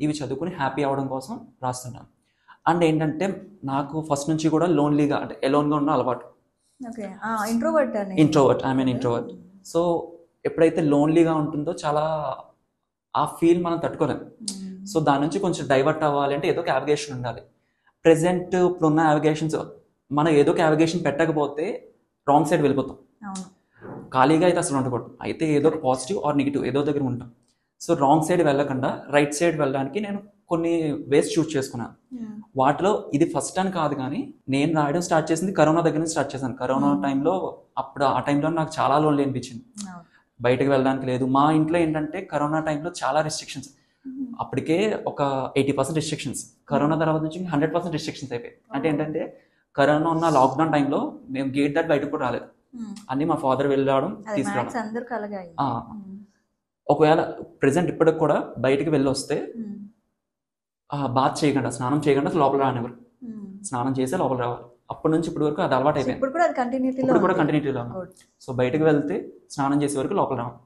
ఇవి చదువుకుని హ్యాపీ అవ్వడం కోసం రాస్తుంటాను. అండ్ ఏంటంటే నాకు ఫస్ట్ నుంచి కూడా లోన్లీగా అంటే ఎలోన్గా ఉన్న అలవాటు. Introvert, I mean introvert. So ఎప్పుడైతే లోన్లీగా ఉంటుందో చాలా ఆ ఫీల్ మనం తట్టుకోలేం. సో దాని నుంచి కొంచెం డైవర్ట్ అవ్వాలి అంటే ఏదో ఒక యావిగేషన్ ఉండాలి. ప్రెసెంట్ ఇప్పుడున్న యావిగేషన్స్ మనం ఏదో ఒక యావిగేషన్ పెట్టకపోతే రాంగ్ సైడ్ వెళ్ళిపోతాం. ఖాళీగా అయితే అసలు ఉండకూడదు. అయితే ఏదో ఒక పాజిటివ్ ఆర్ నెగిటివ్ ఏదో దగ్గర ఉంటాం. సో రాంగ్ సైడ్ వెళ్ళకుండా రైట్ సైడ్ వెళ్ళడానికి నేను కొన్ని వేస్ చూస్ చేసుకున్నాను. వాటిలో ఇది ఫస్ట్ అని కాదు, కానీ నేను రాయడం స్టార్ట్ చేసింది కరోనా దగ్గర నుంచి స్టార్ట్ చేశాను. కరోనా టైంలో అప్పుడు ఆ టైంలో నాకు చాలా లోన్లీ అనిపించింది. బయటకు వెళ్ళడానికి లేదు. మా ఇంట్లో ఏంటంటే కరోనా టైంలో చాలా రిస్ట్రిక్షన్స్, అప్పటికే ఒక 80% రిస్ట్రిక్షన్స్, కరోనా తర్వాత నుంచి 100% రిస్ట్రిక్షన్స్ అయిపోయాయి. అంటే ఏంటంటే కరోనా ఉన్న లాక్డౌన్ టైంలో మేము గేట్ దాటి బయటకు కూడా రాలేదు. అన్ని మా ఫాదర్ వెళ్ళడం తీసుకురావడం. ఒకవేళ ప్రెసెంట్ ఇప్పటికి కూడా బయటకు వెళ్ళి వస్తే బాత్ చేయకుండా, స్నానం చేయకుండా లోపల రానివ్వరు. స్నానం చేసే లోపల రావాలి. అప్పటి నుంచి ఇప్పటి వరకు అది అలవాటు అయిపోయింది. ఇప్పుడు కూడా కంటిన్యూటీలో ఉన్నాం. సో బయటకు వెళ్తే స్నానం చేసే వరకు లోపల రావాలి.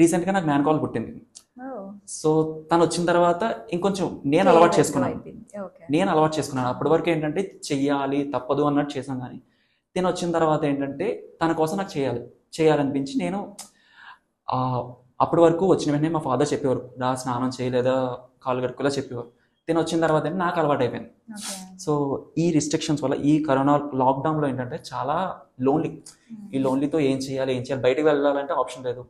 రీసెంట్గా నాకు మ్యాన్ కాల్ పుట్టింది. సో తను వచ్చిన తర్వాత ఇంకొంచెం నేను అలవాటు చేసుకున్నాను. అప్పటి వరకు ఏంటంటే చెయ్యాలి తప్పదు అన్నట్టు చేశాను, కానీ నేను వచ్చిన తర్వాత ఏంటంటే తన కోసం నాకు చేయాలనిపించి నేను అప్పటి వరకు వచ్చిన వెంటనే మా ఫాదర్ చెప్పేవారు రా స్నానం చేయలేదా కాలు కడుక్కులా చెప్పేవారు. నేను వచ్చిన తర్వాత నాకు అలవాటు అయిపోయింది. సో ఈ రిస్ట్రిక్షన్స్ వల్ల ఈ కరోనా లాక్డౌన్లో ఏంటంటే చాలా లోన్లీ. ఈ లోన్లీతో ఏం చేయాలి బయటకు వెళ్ళాలంటే ఆప్షన్ లేదు.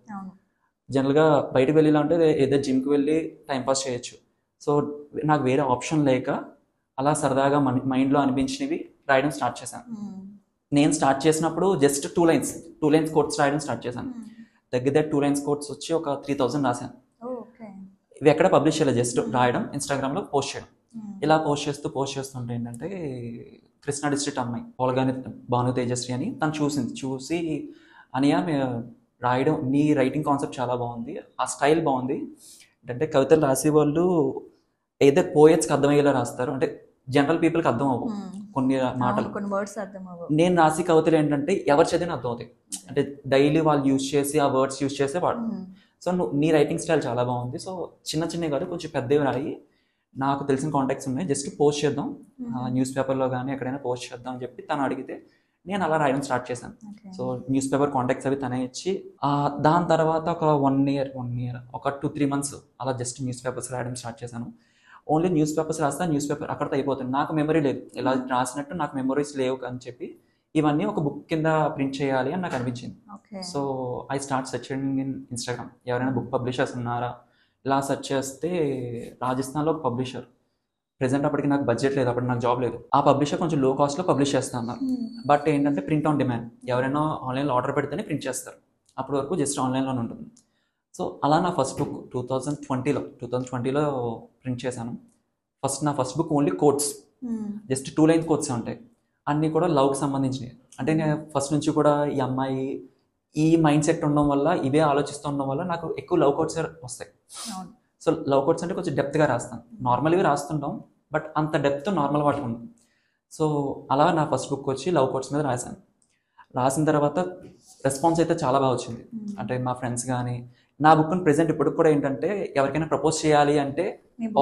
జనరల్గా బయటకు వెళ్ళాలంటే ఏదో జిమ్కి వెళ్ళి టైంపాస్ చేయొచ్చు. సో నాకు వేరే ఆప్షన్ లేక అలా సరదాగా మైండ్లో అనిపించినవి రాయడం స్టార్ట్ చేశాను. నేను స్టార్ట్ చేసినప్పుడు జస్ట్ 2 లైన్స్ కోట్స్ రాయడం స్టార్ట్ చేశాను. దగ్గర 2 లైన్స్ కోట్స్ వచ్చి ఒక 3000 రాశాను. ఇవి ఎక్కడ పబ్లిష్ చేయలేదు, జస్ట్ రాయడం, ఇన్స్టాగ్రామ్లో పోస్ట్ చేయడం. ఇలా పోస్ట్ చేస్తుంటే ఏంటంటే కృష్ణా డిస్ట్రిక్ట్ అమ్మాయి పోలగాని భాను తేజశ్రీ అని తను చూసి అనియా రాయడం నీ రైటింగ్ కాన్సెప్ట్ చాలా బాగుంది, ఆ స్టైల్ బాగుంది. అంటే కవితలు రాసేవాళ్ళు ఏదో పోయట్స్కి అర్థమయ్యేలా రాస్తారు, అంటే జనరల్ పీపుల్కి అర్థం అవ్వవు కొన్ని మాటలు. నేను రాసి కవితలు ఏంటంటే ఎవరు చదివినా అర్థం అవుతాయి. అంటే డైలీ వాళ్ళు యూజ్ చేసి ఆ వర్డ్స్ యూజ్ చేసే వాడు. సో నీ రైటింగ్ స్టైల్ చాలా బాగుంది. సో చిన్నవి కాదు కొంచెం పెద్దవి రాయి, నాకు తెలిసిన కాంటాక్ట్స్ ఉన్నాయి, జస్ట్ పోస్ట్ చేద్దాం న్యూస్ పేపర్లో కానీ ఎక్కడైనా పోస్ట్ చేద్దాం అని చెప్పి తను అడిగితే నేను అలా రాయడం స్టార్ట్ చేశాను. సో న్యూస్ పేపర్ కాంటాక్ట్స్ అవి తనే ఇచ్చి దాని తర్వాత ఒక 1 ఇయర్ ఒక 2-3 మంత్స్ అలా జస్ట్ న్యూస్ పేపర్స్ రాయడం స్టార్ట్ చేశాను. ఓన్లీ న్యూస్ పేపర్స్ రాస్తా, న్యూస్ పేపర్ అక్కడితో అయిపోతుంది. నాకు మెమరీ లేదు, ఇలా రాసినట్టు నాకు మెమరీస్ లేవు అని చెప్పి ఇవన్నీ ఒక బుక్ కింద ప్రింట్ చేయాలి అని నాకు అనిపించింది. So I start searching in Instagram, ఎవరైనా బుక్ పబ్లిషర్స్ ఉన్నారా. ఇలా సెర్చ్ చేస్తే రాజస్థాన్లో ఒక పబ్లిషర్, ప్రెసెంట్ అప్పటికి నాకు బడ్జెట్ లేదు, అప్పటికి నాకు జాబ్ లేదు. ఆ పబ్లిషర్ కొంచెం లో కాస్ట్లో పబ్లిష్ చేస్తా అన్నారు. బట్ ఏంటంటే ప్రింట్ ఆన్ డిమాండ్, ఎవరైనా ఆన్లైన్లో ఆర్డర్ పెడితేనే ప్రింట్ చేస్తారు, అప్పటి వరకు జస్ట్ ఆన్లైన్లోనే ఉంటుంది. సో అలా నా ఫస్ట్ బుక్ 2020లో ప్రింట్ చేశాను. నా first book only quotes, just 2 line quotes ఉంటాయి, అన్నీ కూడా లవ్కి సంబంధించినవి. అంటే నేను ఫస్ట్ నుంచి కూడా ఈ అమ్మాయి ఈ మైండ్ సెట్ ఉండడం వల్ల, ఇవే ఆలోచిస్తూ ఉండడం వల్ల నాకు ఎక్కువ లవ్ కోట్స్ వస్తాయి. సో లవ్ కోట్స్ అంటే కొంచెం డెప్త్గా రాస్తాను, నార్మల్గా రాస్తుంటాం బట్ అంత డెప్త్ నార్మల్ వాటికి ఉంది. సో అలా నా ఫస్ట్ బుక్ వచ్చి లవ్ కోట్స్ మీద రాశాను. రాసిన తర్వాత రెస్పాన్స్ అయితే చాలా బాగా వచ్చింది. అంటే మా ఫ్రెండ్స్ కానీ నా బుక్ని ప్రెసెంట్ ఇప్పటికి కూడా ఏంటంటే ఎవరికైనా ప్రపోజ్ చేయాలి అంటే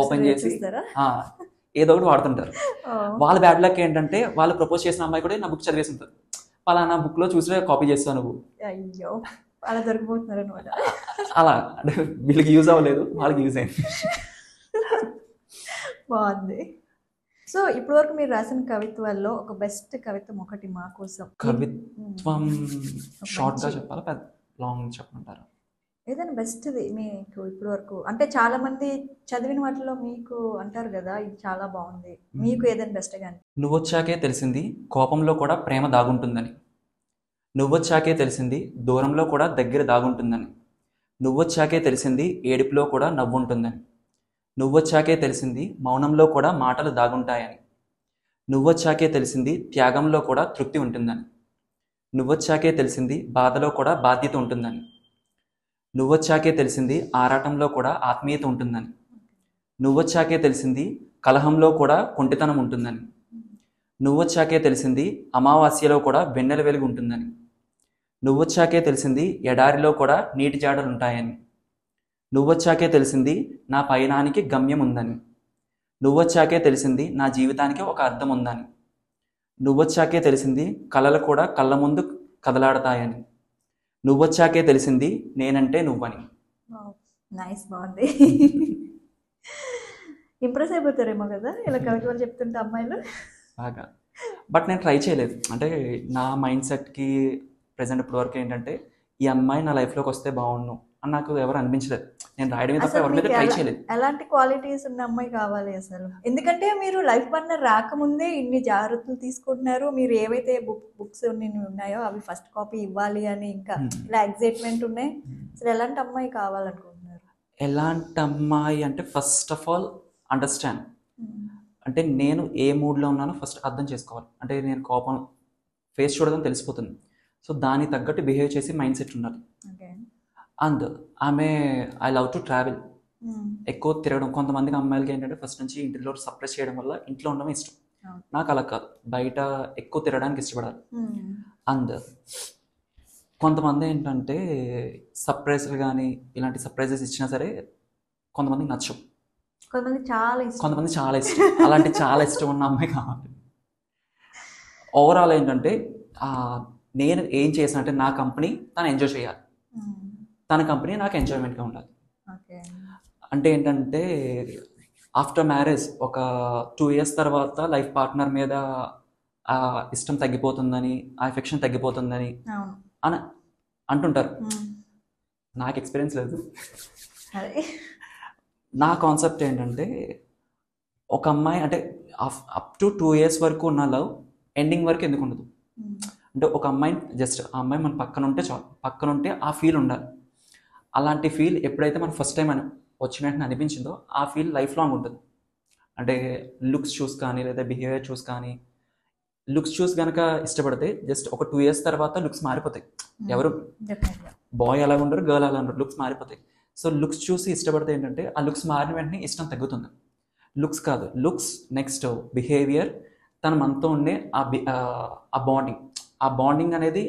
ఓపెన్ చేసి ఏదో ఒకటి వాడుతుంటారు. వాళ్ళ బ్యాడ్ లక్ ఏంటంటే వాళ్ళు ప్రపోజ్ చేసిన అమ్మాయి కూడా నా బుక్ చదివేసి ఉంటుంది, అలా నా బుక్లో చూసి కాపీ చేస్తాను నువ్వు, అలా దొరికిపోతున్నారు అనమాట. అలా అంటే వీళ్ళకి యూజ్ అవ్వలేదు, వాళ్ళకి యూజ్ అయింది. బాగుంది. సో ఇప్పటి వరకు మీరు రాసిన కవిత్వాల్లో ఒక బెస్ట్ కవిత్వం ఒకటి మా కోసం. కవిత్వం షార్ట్గా చెప్పాలా పెద్ద లాంగ్ చెప్పమంటారా? ఏదైనా బెస్ట్ది మీకు ఇప్పటి వరకు, అంటే చాలా మంది చదివిన వాటిలో మీకు అంటారు కదా ఇది చాలా బాగుంది, మీకు ఏదైనా బెస్ట్ కానీ? నువ్వొచ్చాకే తెలిసింది కోపంలో కూడా ప్రేమ దాగుంటుందని, నువ్వొచ్చాకే తెలిసింది దూరంలో కూడా దగ్గర దాగుంటుందని, నువ్వొచ్చాకే తెలిసింది ఏడుపులో కూడా నవ్వుంటుందని, నువ్వొచ్చాకే తెలిసింది మౌనంలో కూడా మాటలు దాగుంటాయని, నువ్వొచ్చాకే తెలిసింది త్యాగంలో కూడా తృప్తి ఉంటుందని. నువ్వొచ్చాకే తెలిసింది బాధలో కూడా బాధ్యత ఉంటుందని. నువ్వొచ్చాకే తెలిసింది ఆరాటంలో కూడా ఆత్మీయత ఉంటుందని. నువ్వొచ్చాకే తెలిసింది కలహంలో కూడా కుంటితనం ఉంటుందని. నువ్వొచ్చాకే తెలిసింది అమావాస్యలో కూడా వెన్నెల వెలుగు ఉంటుందని. నువ్వొచ్చాకే తెలిసింది ఎడారిలో కూడా నీటి జాడలు ఉంటాయని. నువ్వొచ్చాకే తెలిసింది నా పయనానికి గమ్యం ఉందని. నువ్వొచ్చాకే తెలిసింది నా జీవితానికి ఒక అర్థం ఉందని. నువ్వొచ్చాకే తెలిసింది కలలు కూడా కళ్ళ ముందు కదలాడతాయని. నువ్వొచ్చాకే తెలిసింది నేనంటే నువ్వని. నైస్, బాగుంది. ఇంప్రెస్ అయిపోతారేమో కదా ఇలా కవితలు చెప్తుంటే అమ్మాయిలు బాగా. బట్ నేను ట్రై చేయలేదు. అంటే నా మైండ్ సెట్కి ప్రజెంట్ ఇప్పటివరకు ఏంటంటే ఈ అమ్మాయి నా లైఫ్లోకి వస్తే బాగుండు అని నాకు ఎవరు అనిపించలేదు. నేను రాయడమే తప్ప ఎవరి మీద ట్రై చేయలేదు. ఎలాంటి క్వాలిటీస్ ఉన్న అమ్మాయి కావాలి అసలు? ఎందుకంటే మీరు లైఫ్ పార్ట్నర్ రాకముందే ఇన్ని జాగ్రత్తలు తీసుకుంటున్నారు. మీరు ఏవైతే బుక్స్ ఉన్నాయో అవి ఫస్ట్ కాపీ ఇవ్వాలి అని ఇంకా ఇలా ఎగ్జైట్మెంట్ ఉన్నాయి. అసలు ఎలాంటి అమ్మాయి కావాలనుకుంటున్నారు? ఎలాంటి అమ్మాయి అంటే ఫస్ట్ ఆఫ్ ఆల్ అండర్స్టాండ్. అంటే నేను ఏ మూడ్లో ఉన్నానో ఫస్ట్ అర్థం చేసుకోవాలి. అంటే నేను కోపం ఫేస్ చూడదని తెలిసిపోతుంది. సో దానికి తగ్గట్టు బిహేవ్ చేసి మైండ్ సెట్ ఉండాలి. అండ్ ఆమె ఐ లవ్ టు ట్రావెల్, ఎక్కువ తిరగడం. కొంతమందికి అమ్మాయిలకి ఏంటంటే ఫస్ట్ నుంచి ఇంటిలో సప్రెస్ చేయడం వల్ల ఇంట్లో ఉండడం ఇష్టం. నాకు అలా కాదు, బయట ఎక్కువ తిరగడానికి ఇష్టపడాలి. అండ్ కొంతమంది ఏంటంటే సర్ప్రైజ్లు కానీ ఇలాంటి సర్ప్రైజెస్ ఇచ్చినా సరే కొంతమందికి నచ్చవు, కొంతమంది చాలా ఇష్టం. అలాంటి చాలా ఇష్టం ఉన్న అమ్మాయి కావాలి. ఓవరాల్ ఏంటంటే నేను ఏం చేసినంటే నా కంపెనీ తను ఎంజాయ్ చేయాలి, తన కంపెనీ నాకు ఎంజాయ్మెంట్గా ఉండాలి. అంటే ఏంటంటే ఆఫ్టర్ మ్యారేజ్ ఒక 2 years తర్వాత లైఫ్ పార్ట్నర్ మీద ఆ ఇష్టం తగ్గిపోతుందని, ఆ ఎఫెక్షన్ తగ్గిపోతుందని అని అంటుంటారు. నాకు ఎక్స్పీరియన్స్ లేదు. నా కాన్సెప్ట్ ఏంటంటే ఒక అమ్మాయి అంటే అప్ టు 2 years వరకు ఉన్న లవ్ ఎండింగ్ వరకు ఎందుకు ఉండదు. అంటే ఒక అమ్మాయి జస్ట్ ఆ అమ్మాయి మన పక్కన ఉంటే చాలు, పక్కన ఉంటే ఆ ఫీల్ ఉండాలి. అలాంటి ఫీల్ ఎప్పుడైతే మనం ఫస్ట్ టైం వచ్చిన వెంటనే అనిపించిందో ఆ ఫీల్ లైఫ్ లాంగ్ ఉంటుంది. అంటే లుక్స్ చూసి కానీ లేదా బిహేవియర్ చూసి కానీ, లుక్స్ చూసి కనుక ఇష్టపడితే జస్ట్ ఒక 2 years తర్వాత లుక్స్ మారిపోతాయి. ఎవరు బాయ్ అలా ఉండరు, గర్ల్ అలా ఉండరు, లుక్స్ మారిపోతాయి. సో లుక్స్ చూసి ఇష్టపడితే ఏంటంటే ఆ లుక్స్ మారిన వెంటనే ఇష్టం తగ్గుతుంది. లుక్స్ కాదు, లుక్స్ నెక్స్ట్ బిహేవియర్, తన మనతో ఉండే ఆ బాండింగ్ అనేది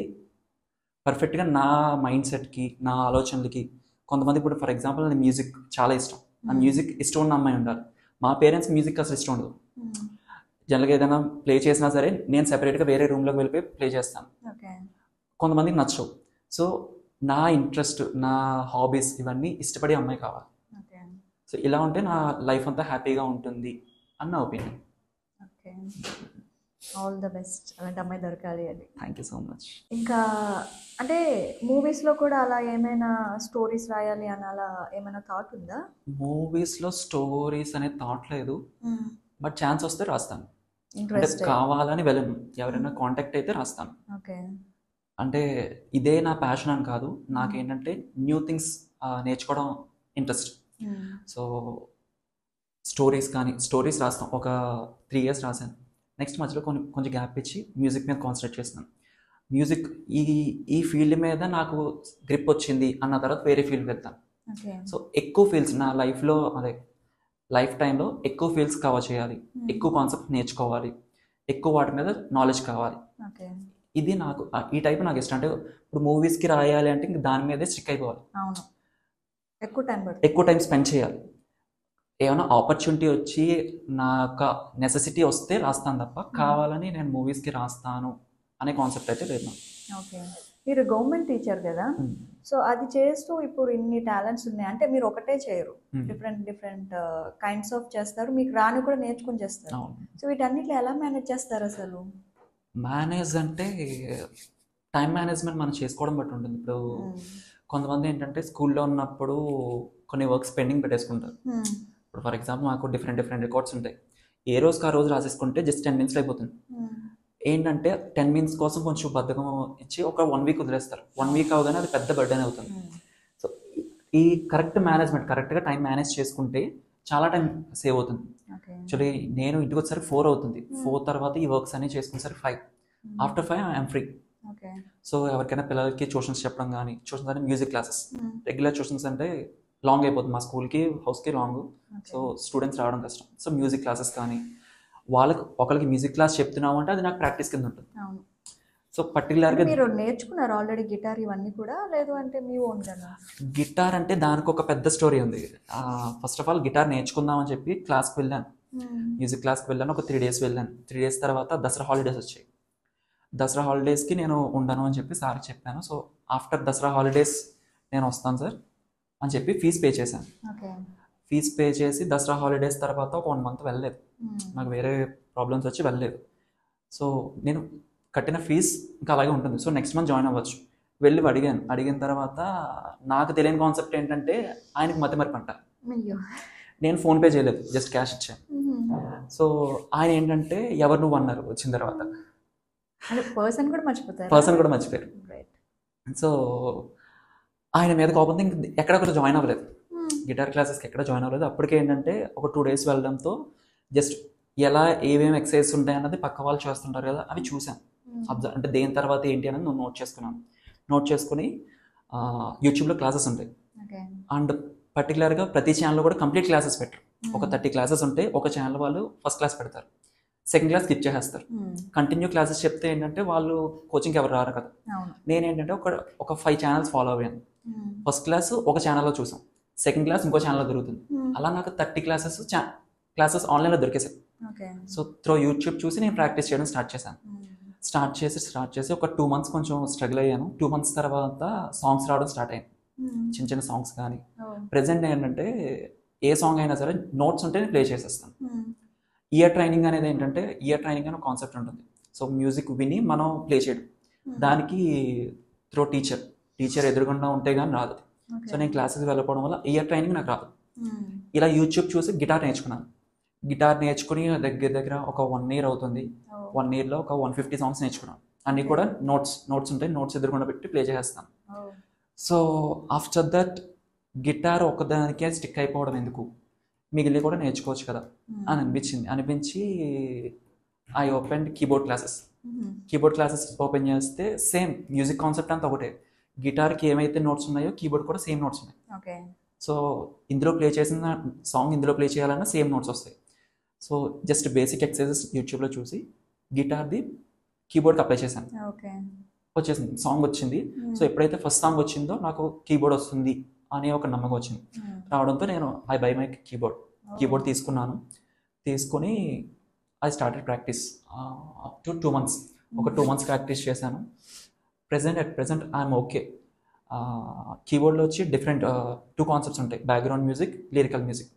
పర్ఫెక్ట్గా నా మైండ్ సెట్కి, నా ఆలోచనలకి. కొంతమంది ఇప్పుడు ఫర్ ఎగ్జాంపుల్ నాకు మ్యూజిక్ చాలా ఇష్టం, ఆ మ్యూజిక్ ఇష్టం ఉన్న అమ్మాయి ఉండాలి. మా పేరెంట్స్ మ్యూజిక్ అసలు ఇష్టం ఉండదు. జనరల్గా ఏదైనా ప్లే చేసినా సరే నేను సెపరేట్గా వేరే రూమ్లోకి వెళ్ళిపోయి ప్లే చేస్తాను. కొంతమందికి నచ్చవు. సో నా ఇంట్రెస్ట్, నా హాబీస్ ఇవన్నీ ఇష్టపడే అమ్మాయి కావాలి. సో ఇలా ఉంటే నా లైఫ్ అంతా హ్యాపీగా ఉంటుంది అన్న ఒపీనియన్. ఆల్ ద బెస్ట్, అలాంటి అమ్మాయి దొరకాలి అది. Thank you so much. ఇంకా అంటే మూవీస్లో కూడా అలా ఏమైనా స్టోరీస్ రాయాలి అని అలా ఏమైనా థాట్ ఉందా? మూవీస్లో స్టోరీస్ అనే థాట్ లేదు, బట్ ఛాన్స్ వస్తే రాస్తాను. అంటే కావాలని వెళ్ళను, ఎవరైనా కాంటాక్ట్ అయితే రాస్తాను. అంటే ఇదే నా ప్యాషన్ అని కాదు, నాకేంటంటే న్యూ థింగ్స్ నేర్చుకోవడం ఇంట్రెస్ట్. సో స్టోరీస్ రాస్తాం. ఒక 3 years రాశాను. నెక్స్ట్ మధ్యలో కొంచెం గ్యాప్ ఇచ్చి మ్యూజిక్ మీద కాన్సన్ట్రేట్ చేస్తున్నాను. మ్యూజిక్ ఈ ఫీల్డ్ మీద నాకు గ్రిప్ వచ్చింది అన్న తర్వాత వేరే ఫీల్డ్కి వెళ్తాను. సో ఎక్కువ ఫీల్డ్స్ నా లైఫ్లో, అదే లైఫ్ టైంలో ఎక్కువ ఫీల్డ్స్ కవర్ చేయాలి, ఎక్కువ కాన్సెప్ట్ నేర్చుకోవాలి, ఎక్కువ వాటి మీద నాలెడ్జ్ కావాలి. ఇది నాకు ఈ టైప్ నాకు ఇష్టం. అంటే ఇప్పుడు మూవీస్కి రాయాలి అంటే ఇంక దాని మీదే స్టిక్ అయిపోవాలి, ఎక్కువ టైం స్పెండ్ చేయాలి. ఏమైనా ఆపర్చునిటీ వచ్చి నా యొక్క నెసెసిటీ వస్తే రాస్తాను తప్ప కావాలని నేను మూవీస్కి రాస్తాను అనే కాన్సెప్ట్ అయితే లేదు. ఓకే, మీరు గవర్నమెంట్ టీచర్ కదా, సో అది చేస్తూ ఇప్పుడు ఇన్ని టాలెంట్స్ ఉన్నాయి అంటే మీరు ఒకటే చేయరు, డిఫరెంట్ కైండ్స్ ఆఫ్ చేస్తారు, మీకు రాని కూడా నేర్చుకుని చేస్తారు. సో వీటన్నిటిలో ఎలా మేనేజ్ చేస్తారు అసలు? మేనేజ్ అంటే టైం మేనేజ్మెంట్ మనం చేసుకోవడం బట్టి ఉంటుంది. ఇప్పుడు కొంతమంది ఏంటంటే స్కూల్లో ఉన్నప్పుడు కొన్ని వర్క్స్ పెండింగ్ పెట్టేసుకుంటారు. ఇప్పుడు ఫర్ ఎగ్జాంపుల్ మాకు డిఫరెంట్ రికార్డ్స్ ఉంటాయి, ఏ రోజుకి ఆ రోజు రాసేసుకుంటే జస్ట్ 10 minutes అయిపోతుంది. ఏంటంటే 10 minutes కోసం కొంచెం బద్ధకం ఇచ్చి ఒక 1 week వదిలేస్తారు. 1 week అవగానే అది పెద్ద బర్డెన్ అవుతుంది. సో ఈ కరెక్ట్ మేనేజ్మెంట్, కరెక్ట్గా టైం మేనేజ్ చేసుకుంటే చాలా టైం సేవ్ అవుతుంది. యాక్చువల్లీ నేను ఇంటికి వచ్చేసరికి 4 అవుతుంది. 4 తర్వాత ఈ వర్క్స్ అన్ని చేసుకునేసరికి 5. After 5 I'm free. సో ఎవరికైనా పిల్లలకి ట్యూషన్స్ చెప్పడం కానీ, ట్యూషన్స్ అంటే మ్యూజిక్ క్లాసెస్, రెగ్యులర్ ట్యూషన్స్ అంటే లాంగ్ అయిపోతుంది మా స్కూల్కి హౌస్కి లాంగ్. సో స్టూడెంట్స్ రావడం కష్టం. సో మ్యూజిక్ క్లాసెస్ కానీ, వాళ్ళకి ఒకరికి మ్యూజిక్ క్లాస్ చెప్తున్నాము అంటే అది నాకు ప్రాక్టీస్ కింద ఉంటుంది. సో పర్టికులర్గా మీరు నేర్చుకున్నారు ఆల్రెడీ గిటార్ ఇవన్నీ కూడా, లేదు అంటే మీ ఓన్ కదా? గిటార్ అంటే దానికి ఒక పెద్ద స్టోరీ ఉంది. ఫస్ట్ ఆఫ్ ఆల్ గిటార్ నేర్చుకుందామని చెప్పి క్లాస్కి వెళ్ళాను, మ్యూజిక్ క్లాస్కి వెళ్ళాను. ఒక 3 days వెళ్ళాను. 3 days తర్వాత దసరా హాలిడేస్ వచ్చాయి. దసరా హాలిడేస్కి నేను ఉండను అని చెప్పి సార్కి చెప్పాను. సో ఆఫ్టర్ దసరా హాలిడేస్ నేను వస్తాను సార్ అని చెప్పి ఫీజు పే చేశాను. ఫీజు పే చేసి దసరా హాలిడేస్ తర్వాత ఒక 1 month వెళ్ళలేదు. నాకు వేరే ప్రాబ్లమ్స్ వచ్చి వెళ్ళలేదు. సో నేను కట్టిన ఫీజు ఇంకా అలాగే ఉంటుంది. సో నెక్స్ట్ మంత్ జాయిన్ అవ్వచ్చు. వెళ్ళి అడిగిన తర్వాత నాకు తెలియని కాన్సెప్ట్ ఏంటంటే ఆయనకి మతిమరుపు అంట. నేను ఫోన్పే చేయలేదు, జస్ట్ క్యాష్ ఇచ్చాను. సో ఆయన ఏంటంటే ఎవరు నువ్వు అన్నారు వచ్చిన తర్వాత. పర్సన్ కూడా మర్చిపోయారు. సో ఆయన మీద కోపంతో ఇంక ఎక్కడొక్కడ జాయిన్ అవ్వలేదు, గిటార్ క్లాసెస్కి ఎక్కడ జాయిన్ అవ్వలేదు. అప్పటికే ఏంటంటే ఒక 2 days వెళ్ళడంతో జస్ట్ ఎలా ఏమేమి ఎక్సర్సైజ్ ఉంటాయి అన్నది పక్క వాళ్ళు చేస్తుంటారు కదా, అవి చూశాను. అబ్జర్వ్ అంటే దేని తర్వాత ఏంటి అనేది నేను నోట్ చేసుకుని యూట్యూబ్లో క్లాసెస్ ఉంటాయి. అండ్ పర్టికులర్గా ప్రతి ఛానల్లో కూడా కంప్లీట్ క్లాసెస్ పెట్టరు. ఒక 30 classes ఉంటే ఒక ఛానల్ వాళ్ళు ఫస్ట్ క్లాస్ పెడతారు, సెకండ్ క్లాస్ స్కిప్ చేసేస్తారు. కంటిన్యూ క్లాసెస్ చెప్తే ఏంటంటే వాళ్ళు కోచింగ్కి ఎవరు రారు కదా. నేనేంటంటే ఒక 5 channels ఫాలో అయ్యాను. ఫస్ట్ క్లాస్ ఒక ఛానల్లో చూసాం, సెకండ్ క్లాస్ ఇంకో ఛానల్లో దొరుకుతుంది. అలా నాకు 30 క్లాసెస్ ఆన్లైన్లో దొరికేసాయి. సో త్రూ యూట్యూబ్ చూసి నేను ప్రాక్టీస్ చేయడం స్టార్ట్ చేసి ఒక 2 months కొంచెం స్ట్రగుల్ అయ్యాను. 2 months తర్వాత సాంగ్స్ రావడం స్టార్ట్ అయ్యాను, చిన్న సాంగ్స్ కానీ. ప్రెజెంట్ ఏంటంటే ఏ సాంగ్ అయినా సరే నోట్స్ ఉంటే నేను ప్లే చేసేస్తాను. ఇయర్ ట్రైనింగ్ అనేది ఏంటంటే, ఇయర్ ట్రైనింగ్ అనే కాన్సెప్ట్ ఉంటుంది. సో మ్యూజిక్ విని మనం ప్లే చేయడం, దానికి త్రూ టీచర్ ఎదురుగుండా ఉంటే కానీ రాదు. సో నేను క్లాసెస్కి వెళ్ళకపోవడం వల్ల ఇయర్ ట్రైనింగ్ నాకు రాదు. ఇలా యూట్యూబ్ చూసి గిటార్ నేర్చుకుని దగ్గర ఒక 1 year అవుతుంది. 1 yearలో ఒక 150 songs నేర్చుకున్నాను. అన్నీ కూడా నోట్స్ ఉంటాయి, నోట్స్ ఎదురుగుండా పెట్టి ప్లే చేసేస్తాను. సో ఆఫ్టర్ దట్ గిటార్ ఒకదానికే స్టిక్ అయిపోవడం ఎందుకు, మిగిలి కూడా నేర్చుకోవచ్చు కదా అని అనిపించి I open keyboard classes open చేస్తే సేమ్ మ్యూజిక్ కాన్సెప్ట్ అంతా ఒకటే. గిటార్కి ఏమైతే నోట్స్ ఉన్నాయో కీబోర్డ్ కూడా సేమ్ నోట్స్ ఉన్నాయి. సో ఇందులో ప్లే చేసిన సాంగ్ ఇందులో ప్లే చేయాలన్నా సేమ్ నోట్స్ వస్తాయి. సో జస్ట్ బేసిక్ ఎక్సర్సైజెస్ యూట్యూబ్లో చూసి గిటార్ది కీబోర్డ్కి అప్లై చేశాను. వచ్చేసింది, సాంగ్ వచ్చింది. సో ఎప్పుడైతే ఫస్ట్ సాంగ్ వచ్చిందో నాకు కీబోర్డ్ వస్తుంది అనే ఒక నమ్మకం వచ్చింది. రావడంతో నేను ఐ బై మై కీబోర్డ్ తీసుకొని I started practice up to 2 months. ఒక 2 months ప్రాక్టీస్ చేశాను. Present I'm okay. కీబోర్డ్లో వచ్చి డిఫరెంట్ 2 concepts ఉంటాయి, background music, lyrical music.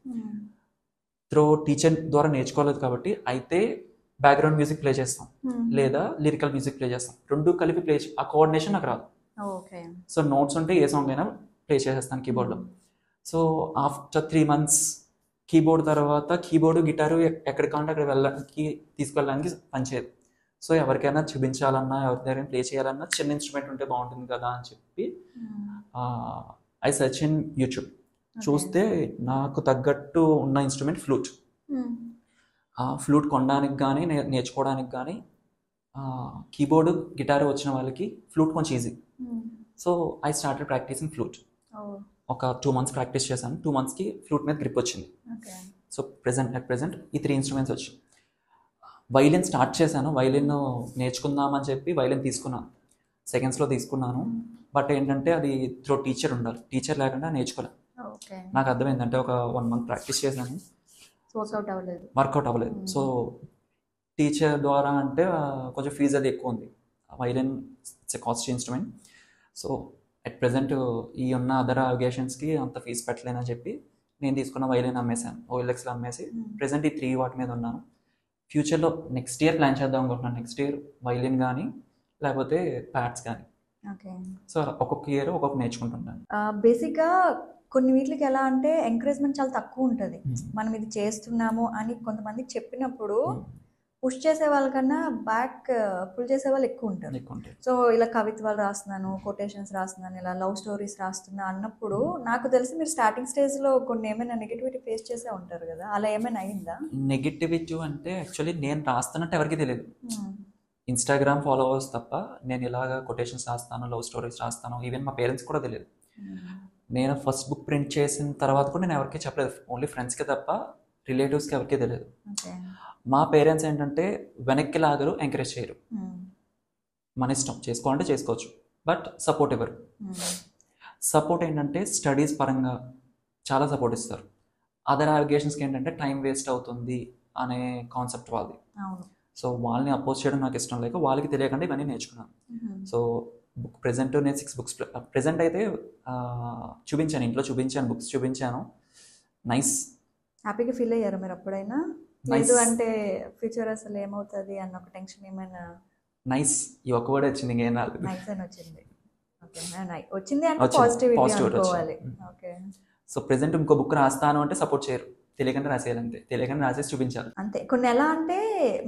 Through teacher ద్వారా నేర్చుకోలేదు కాబట్టి అయితే బ్యాక్గ్రౌండ్ మ్యూజిక్ ప్లే చేస్తాం, లేదా లిరికల్ మ్యూజిక్ ప్లే చేస్తాం. 2 కలిపి ప్లే, ఆ కోఆర్డినేషన్ నాకు రాదు. సో నోట్స్ ఉంటే ఏ సాంగ్ అయినా ప్లే చేసేస్తాను కీబోర్డ్లో. So after 3 months keyboard guitar ఎక్కడికి కావాలంటే అక్కడ తీసుకెళ్ళడానికి పనిచేయదు. సో ఎవరికైనా చూపించాలన్నా, ఎవరి దగ్గర ప్లే చేయాలన్నా చిన్న ఇన్స్ట్రుమెంట్ ఉంటే బాగుంటుంది కదా అని చెప్పి ఐ సెర్చ్ ఇన్ యూట్యూబ్. చూస్తే నాకు తగ్గట్టు ఉన్న ఇన్స్ట్రుమెంట్ ఫ్లూట్. ఫ్లూట్ కొనడానికి కానీ నేర్చుకోవడానికి కానీ కీబోర్డు గిటారు వచ్చిన వాళ్ళకి ఫ్లూట్ కొంచెం easy. So I started practising flute. ఒక 2 months ప్రాక్టీస్ చేశాను. 2 monthsకి ఫ్లూట్ మీద గ్రిప్ వచ్చింది. సో ప్రెజెంట్ ఈ 3 instruments వచ్చాయి. వైలిన్ స్టార్ట్ చేశాను. వైలిన్ నేర్చుకుందామని చెప్పి వైలిన్ తీసుకున్నాను, సెకండ్స్లో తీసుకున్నాను. బట్ ఏంటంటే అది త్రూ టీచర్ ఉండాలి, టీచర్ లేకుండా నేర్చుకోలేదు. నాకు అర్థమైందంటే ఒక 1 month ప్రాక్టీస్ చేశాను, వర్కౌట్ అవ్వలేదు. సో టీచర్ ద్వారా అంటే కొంచెం ఫీజు అది ఎక్కువ ఉంది. Violin it's a costly instrument. So at present ఈ ఉన్న అదర్ అకేషన్స్కి అంత ఫీజు పెట్టలేనని చెప్పి నేను తీసుకున్న వైలిన్ అమ్మేశాను, OLXలో అమ్మేసి ప్రెజెంట్ ఈ 3 వాటి మీద ఉన్నాను. ఫ్యూచర్లో నెక్స్ట్ ఇయర్ ప్లాన్ చేద్దాం అనుకుంటున్నాను. నెక్స్ట్ ఇయర్ వైలిన్ కానీ లేకపోతే ప్యాడ్స్ కానీ. సో ఒక్కొక్క ఇయర్ ఒక్కొక్క నేర్చుకుంటున్నాను. బేసిక్గా కొన్ని వీటికి ఎలా అంటే ఎంకరేజ్మెంట్ చాలా తక్కువ ఉంటుంది. మనం ఇది చేస్తున్నాము అని కొంతమంది చెప్పినప్పుడు పుష్ చేసే వాళ్ళకన్నా బ్యాక్ పుల్ చేసే వాళ్ళు ఎక్కువ ఉంటారు. ఎక్కువ ఉంటాయి. సో ఇలా కవిత్వాలు రాస్తున్నాను, కొటేషన్స్ రాస్తున్నాను, ఇలా లవ్ స్టోరీస్ రాస్తున్నా అన్నప్పుడు నాకు తెలిసి మీరు స్టార్టింగ్ స్టేజ్లో కొన్ని ఏమైనా నెగిటివిటీ ఫేస్ చేసే ఉంటారు కదా, అలా ఏమైనా అయిందా? నెగిటివిటీ అంటే యాక్చువల్లీ నేను రాస్తున్నట్టు ఎవరికి తెలియదు. ఇన్స్టాగ్రామ్ ఫాలోవర్స్ తప్ప నేను ఇలాగ కొటేషన్స్ రాస్తాను, లవ్ స్టోరీస్ రాస్తాను, ఈవెన్ మా పేరెంట్స్ కూడా తెలియదు. నేను ఫస్ట్ బుక్ ప్రింట్ చేసిన తర్వాత కూడా నేను ఎవరికి చెప్పలేదు, ఓన్లీ ఫ్రెండ్స్కి తప్ప రిలేటివ్స్కి ఎవరికి తెలియదు. మా పేరెంట్స్ ఏంటంటే వెనక్కి లాగరు, ఎంకరేజ్ చేయరు. మన ఇష్టం, చేసుకోవాలంటే చేసుకోవచ్చు, బట్ సపోర్ట్ ఇవ్వరు. సపోర్ట్ ఏంటంటే స్టడీస్ పరంగా చాలా సపోర్ట్ ఇస్తారు. అదర్ అలిగేషన్స్కి ఏంటంటే టైం వేస్ట్ అవుతుంది అనే కాన్సెప్ట్ వాళ్ళది. సో వాళ్ళని అపోజ్ చేయడం నాకు ఇష్టం లేక వాళ్ళకి తెలియకుండా ఇవన్నీ నేర్చుకున్నాను. సో బుక్ ప్రెజెంట్ నేను 6 బుక్స్ ప్రెజెంట్ అయితే చూపించాను, ఇంట్లో చూపించాను, బుక్స్ చూపించాను. నైస్. హ్యాపీగా ఫీల్ అయ్యారు మీరు ఎప్పుడైనా? లేదు అంటే ఫ్యూచర్ అసలు ఏమవుతుంది అన్న ఒక టెన్షన్ ఏమైనా? నైస్ ఈ ఒక్క వర్డ్ వచ్చింది, ఇంకేం రాలేదు. నైస్ అని వచ్చింది. ఓకే, వచ్చింది అంటే పాజిటివిటీ అనుకోవాలి. ఓకే. సో ప్రెజెంట్ ఇంకో బుక్ రాస్తాను అంటే సపోర్ట్ చేయరు, తెలియకుండా రాసేయాలంతే, తెలియకుండా రాసేసి చూపించాలి అంతే. కొన్ని ఎలా అంటే